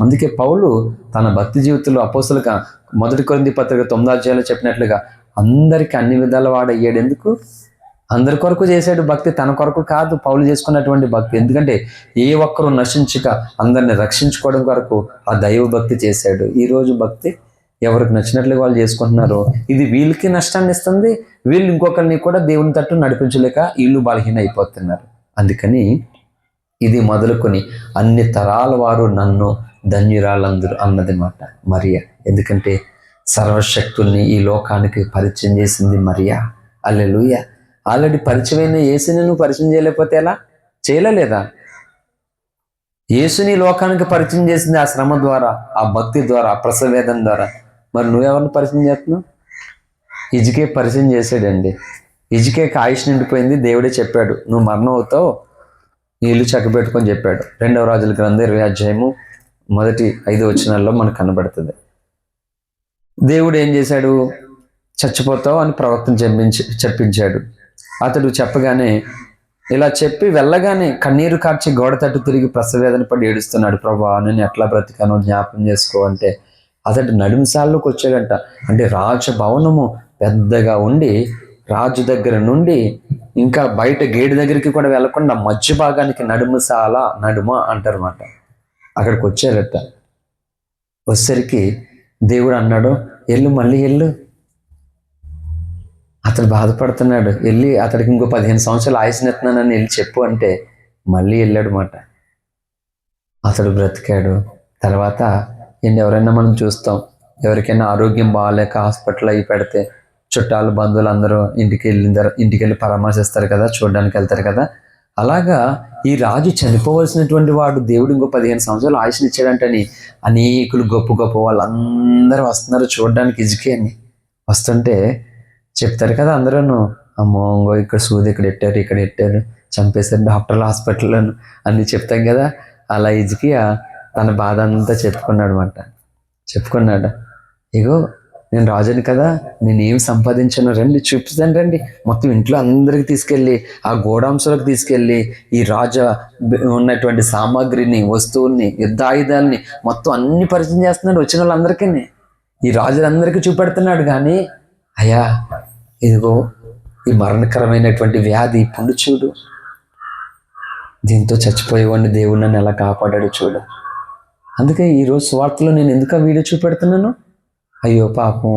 అందుకే పౌలు తన భక్తి జీవితంలో అపోస్తలుగా 1 కొరింథీ పత్రిక 9వ అధ్యాయంలో చెప్పినట్లుగా అందరికీ అన్ని విధాల వాడయ్యాడు. ఎందుకు? అందరి కొరకు చేశాడు భక్తి, తన కొరకు కాదు పౌలు చేసుకున్నటువంటి భక్తి. ఎందుకంటే ఏ ఒక్కరు నశించక అందరిని రక్షించుకోవడం కొరకు ఆ దైవ భక్తి చేశాడు. ఈరోజు భక్తి ఎవరికి నచ్చినట్లుగా వాళ్ళు చేసుకుంటున్నారు. ఇది వీళ్ళకి నష్టాన్ని ఇస్తుంది, వీళ్ళు ఇంకొకరిని కూడా దేవుని తట్టు నడిపించలేక వీళ్ళు బలహీన అయిపోతున్నారు. అందుకని ఇది మొదలుకొని అన్ని తరాల వారు నన్ను ధన్యురాలందరూ అన్నది మాట మరియ. ఎందుకంటే సర్వశక్తుల్ని ఈ లోకానికి పరిచయం చేసింది మరియ. హల్లెలూయా. ఆల్రెడీ పరిచయమైన యేసుని నువ్వు పరిచయం చేయలేకపోతే ఎలా? చేయలేదా? యేసుని లోకానికి పరిచయం చేసింది ఆ శ్రమ ద్వారా, ఆ భక్తి ద్వారా, ఆ ప్రసవేదన ద్వారా. మరి నువ్వెవరిని పరిచయం చేస్తున్నావు? ఇజికే పరిచయం చేశాడండి. ఇజికేకి ఆయుష్ నిండిపోయింది, దేవుడే చెప్పాడు నువ్వు మరణం అవుతావు, నీ ఇల్లు చక్కబెట్టుకొని చెప్పాడు. 2వ రాజుల గ్రంథం 20వ అధ్యాయము 1-5 వచనాల్లో మనకు కనబడుతుంది. దేవుడు ఏం చేశాడు? చచ్చిపోతావు అని ప్రవక్తను చెప్పించాడు. అతడు చెప్పగానే, ఇలా చెప్పి వెళ్ళగానే కన్నీరు కార్చి గోడ తట్టు తిరిగి ప్రసవేదన పడి ఏడుస్తున్నాడు. ప్రభా, నేను ఎట్లా బ్రతికానో జ్ఞాపకం చేసుకో అంటే అతడు నడుముసాల్లోకి వచ్చాడంట. అంటే రాజభవనము పెద్దగా ఉండి రాజు దగ్గర నుండి ఇంకా బయట గేటు దగ్గరికి కూడా వెళ్లకుండా మధ్య భాగానికి నడుమ అంటారు అన్నమాట. అక్కడికి వచ్చారట. వచ్చేసరికి దేవుడు అన్నాడు, మళ్ళీ వెళ్ళు. అతడు బాధపడుతున్నాడు. వెళ్ళి అతడికి ఇంకో 15 సంవత్సరాలు ఆయుష్నెత్తున్నానని వెళ్ళి చెప్పు అంటే మళ్ళీ వెళ్ళాడు మాట. అతడు బ్రతికాడు. తర్వాత ఎవరైనా మనం చూస్తాం, ఎవరికైనా ఆరోగ్యం బాగాలేక హాస్పిటల్ అయి పెడితే చుట్టాలు బంధువులు అందరూ ఇంటికి వెళ్ళి పరామర్శిస్తారు కదా, చూడడానికి వెళ్తారు కదా. అలాగా ఈ రాజు చనిపోవలసినటువంటి వాడు దేవుడు ఇంకో 15 సంవత్సరాలు ఆయుష్ని ఇచ్చాడంటని అనేకులు గొప్ప గొప్ప వాళ్ళందరూ వస్తున్నారు చూడడానికి హిజ్కియాని. వస్తుంటే చెప్తారు కదా అందరూ, అమ్మో ఇక్కడ సూది ఇక్కడ ఎట్టారు చంపేశారు డాక్టర్లు హాస్పిటల్లో అన్నీ చెప్తాం కదా. అలా హిజ్కియా తన బాధ అంతా చెప్పుకున్నాడు. ఇగో నేను రాజుని కదా, నేను ఏం సంపాదించాను రండి చూపిస్తాను రండి. మొత్తం ఇంట్లో అందరికి తీసుకెళ్ళి ఆ గోడాంశాలకు తీసుకెళ్ళి ఈ రాజా ఉన్నటువంటి సామాగ్రిని, వస్తువుల్ని, యుద్ధాయుధాలని మొత్తం అన్ని పరిచయం చేస్తున్నాడు వచ్చిన వాళ్ళందరికీ. ఈ రాజులందరికీ చూపెడుతున్నాడు. కానీ అయ్యా ఇదిగో ఈ మరణకరమైనటువంటి వ్యాధి పుండు చూడు, దీంతో చచ్చిపోయేవాడిని దేవుడు నన్ను ఎలా కాపాడాడు చూడు. అందుకే ఈరోజు స్వార్థలో నేను ఎందుకు వీడియో చూపెడుతున్నాను? అయ్యో పాపం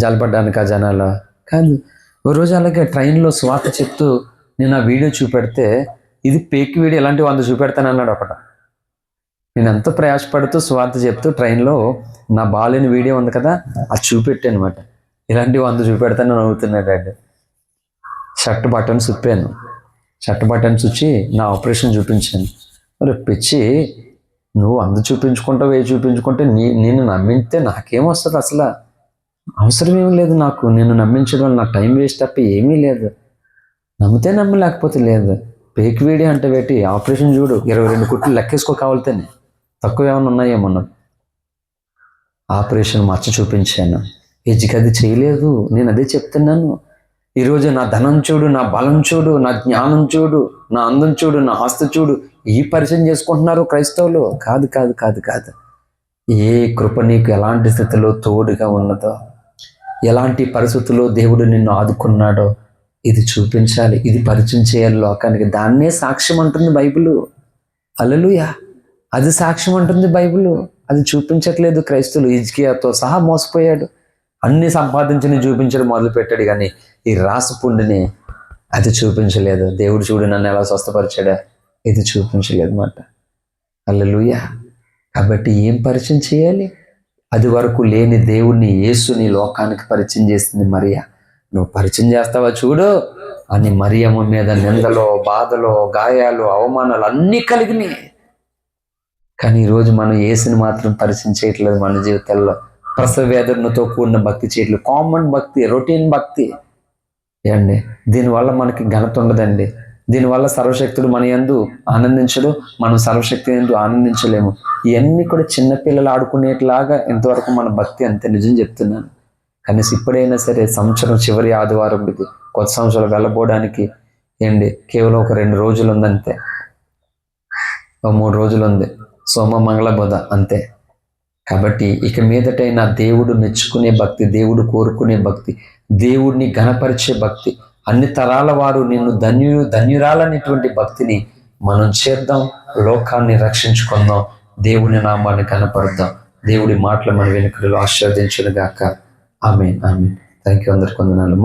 జలపడ్డానికి ఆ జనాల కాదు. ఓ రోజు అలాగే ట్రైన్లో స్వార్థ చెప్తూ నేను ఆ వీడియో చూపెడితే, ఇది పేక్ వీడియో, ఇలాంటి 100 చూపెడతాను అన్నాడు ఒకట. నేను ఎంతో ప్రయాసపడుతూ స్వార్థ చెప్తూ ట్రైన్లో నా బాలేని వీడియో ఉంది కదా, అది చూపెట్టాను అనమాట. ఇలాంటివి 100 చూపెడతాను నవ్వుతున్నాడు అండి. షర్ట్ బటన్స్ ఉప్పాను, షర్ట్ బటన్స్ వచ్చి నా ఆపరేషన్ చూపించాను. మరి పిచ్చి, నువ్వు 100 చూపించుకుంటావు, చూపించుకుంటే నేను నమ్మితే నాకేమొస్తుంది? అసలు అవసరం ఏమీ లేదు నాకు. నేను నమ్మించడం వల్ల నా టైం వేస్ట్ తప్ప ఏమీ లేదు. నమ్మితే నమ్మి, లేకపోతే లేదు. పేక్ వీడియో అంటే పెట్టి ఆపరేషన్ చూడు, 22 కుట్లు లెక్కేసుకో కావాలితేనే, తక్కువ ఏమైనా ఉన్నాయేమన్నా. ఆపరేషన్ మచ్చ చూపించాను, అది చేయలేదు. నేను అదే చెప్తున్నాను. ఈరోజు నా ధనం చూడు, నా బలం చూడు, నా జ్ఞానం చూడు, నా అందం చూడు, నా ఆస్తి చూడు, ఈ పరిచయం చేసుకుంటున్నారు క్రైస్తవులు. కాదు కాదు కాదు కాదు. ఏ కృప నీకు ఎలాంటి స్థితిలో తోడుగా ఉన్నదో, ఎలాంటి పరిస్థితుల్లో దేవుడు నిన్ను ఆదుకున్నాడో ఇది చూపించాలి, ఇది పరిచయం చేయాలి లోకానికి. దాన్నే సాక్ష్యం అంటుంది బైబిల్. హల్లెలూయా, అది సాక్ష్యం అంటుంది బైబిల్. అది చూపించట్లేదు క్రైస్తవులు. హిజ్కియాతో సహా మోసపోయాడు. అన్ని సంపాదించి చూపించడం మొదలుపెట్టాడు, కానీ ఈ రాసపుండిని అది చూపించలేదు. దేవుడు చూడు నన్ను ఎలా స్వస్థపరిచాడా, ఇది చూపించలేదు మాట. హల్లెలూయా. కాబట్టి ఏం పరిచయం చేయాలి? అది వరకు లేని దేవుణ్ణి, యేసుని లోకానికి పరిచయం చేసింది మరియా. నువ్వు పరిచయం చేస్తావా చూడు అని మరియమ్మ మీద నిందలో, బాధలో, గాయాలు, అవమానాలు అన్నీ కలిగినాయి. కానీ ఈరోజు మనం యేసుని మాత్రం పరిచయం చేయట్లేదు. మన జీవితాల్లో ప్రసవ వేదనతో కూడిన భక్తి చేయట్లేదు. కామన్ భక్తి, రొటీన్ భక్తి ఏమండి. దీనివల్ల మనకి ఘనత ఉండదండి. దీనివల్ల సర్వశక్తుడు మన యందు ఆనందించడు, మనం సర్వశక్తి యందు ఆనందించలేము. ఇవన్నీ కూడా చిన్నపిల్లలు ఆడుకునేట్లాగా ఇంతవరకు మన భక్తి అంతే. నిజం చెప్తున్నాను. కనీసం ఇప్పుడైనా సరే, సంవత్సరం చివరి ఆదివారం ఇది, కొత్త సంవత్సరాలు వెళ్ళబోవడానికి ఏంటి కేవలం ఒక 2 రోజులు ఉందంతే, 3 రోజులు ఉంది, సోమ మంగళ బుధ అంతే. కాబట్టి ఇక మీదటైనా దేవుడు మెచ్చుకునే భక్తి, దేవుడు కోరుకునే భక్తి, దేవుడిని ఘనపరిచే భక్తి, అన్ని తరాల వారు నిన్ను ధన్యురాలనేటువంటి భక్తిని మనం చేద్దాం. లోకాన్ని రక్షించుకుందాం, దేవుని నామాన్ని ఘనపరుద్దాం. దేవుడి మాటలు మన వెనుకలో ఆశీర్వదించును గాక. ఆమేన్ ఆమేన్. Thank you. అందరికీ వందనాలు.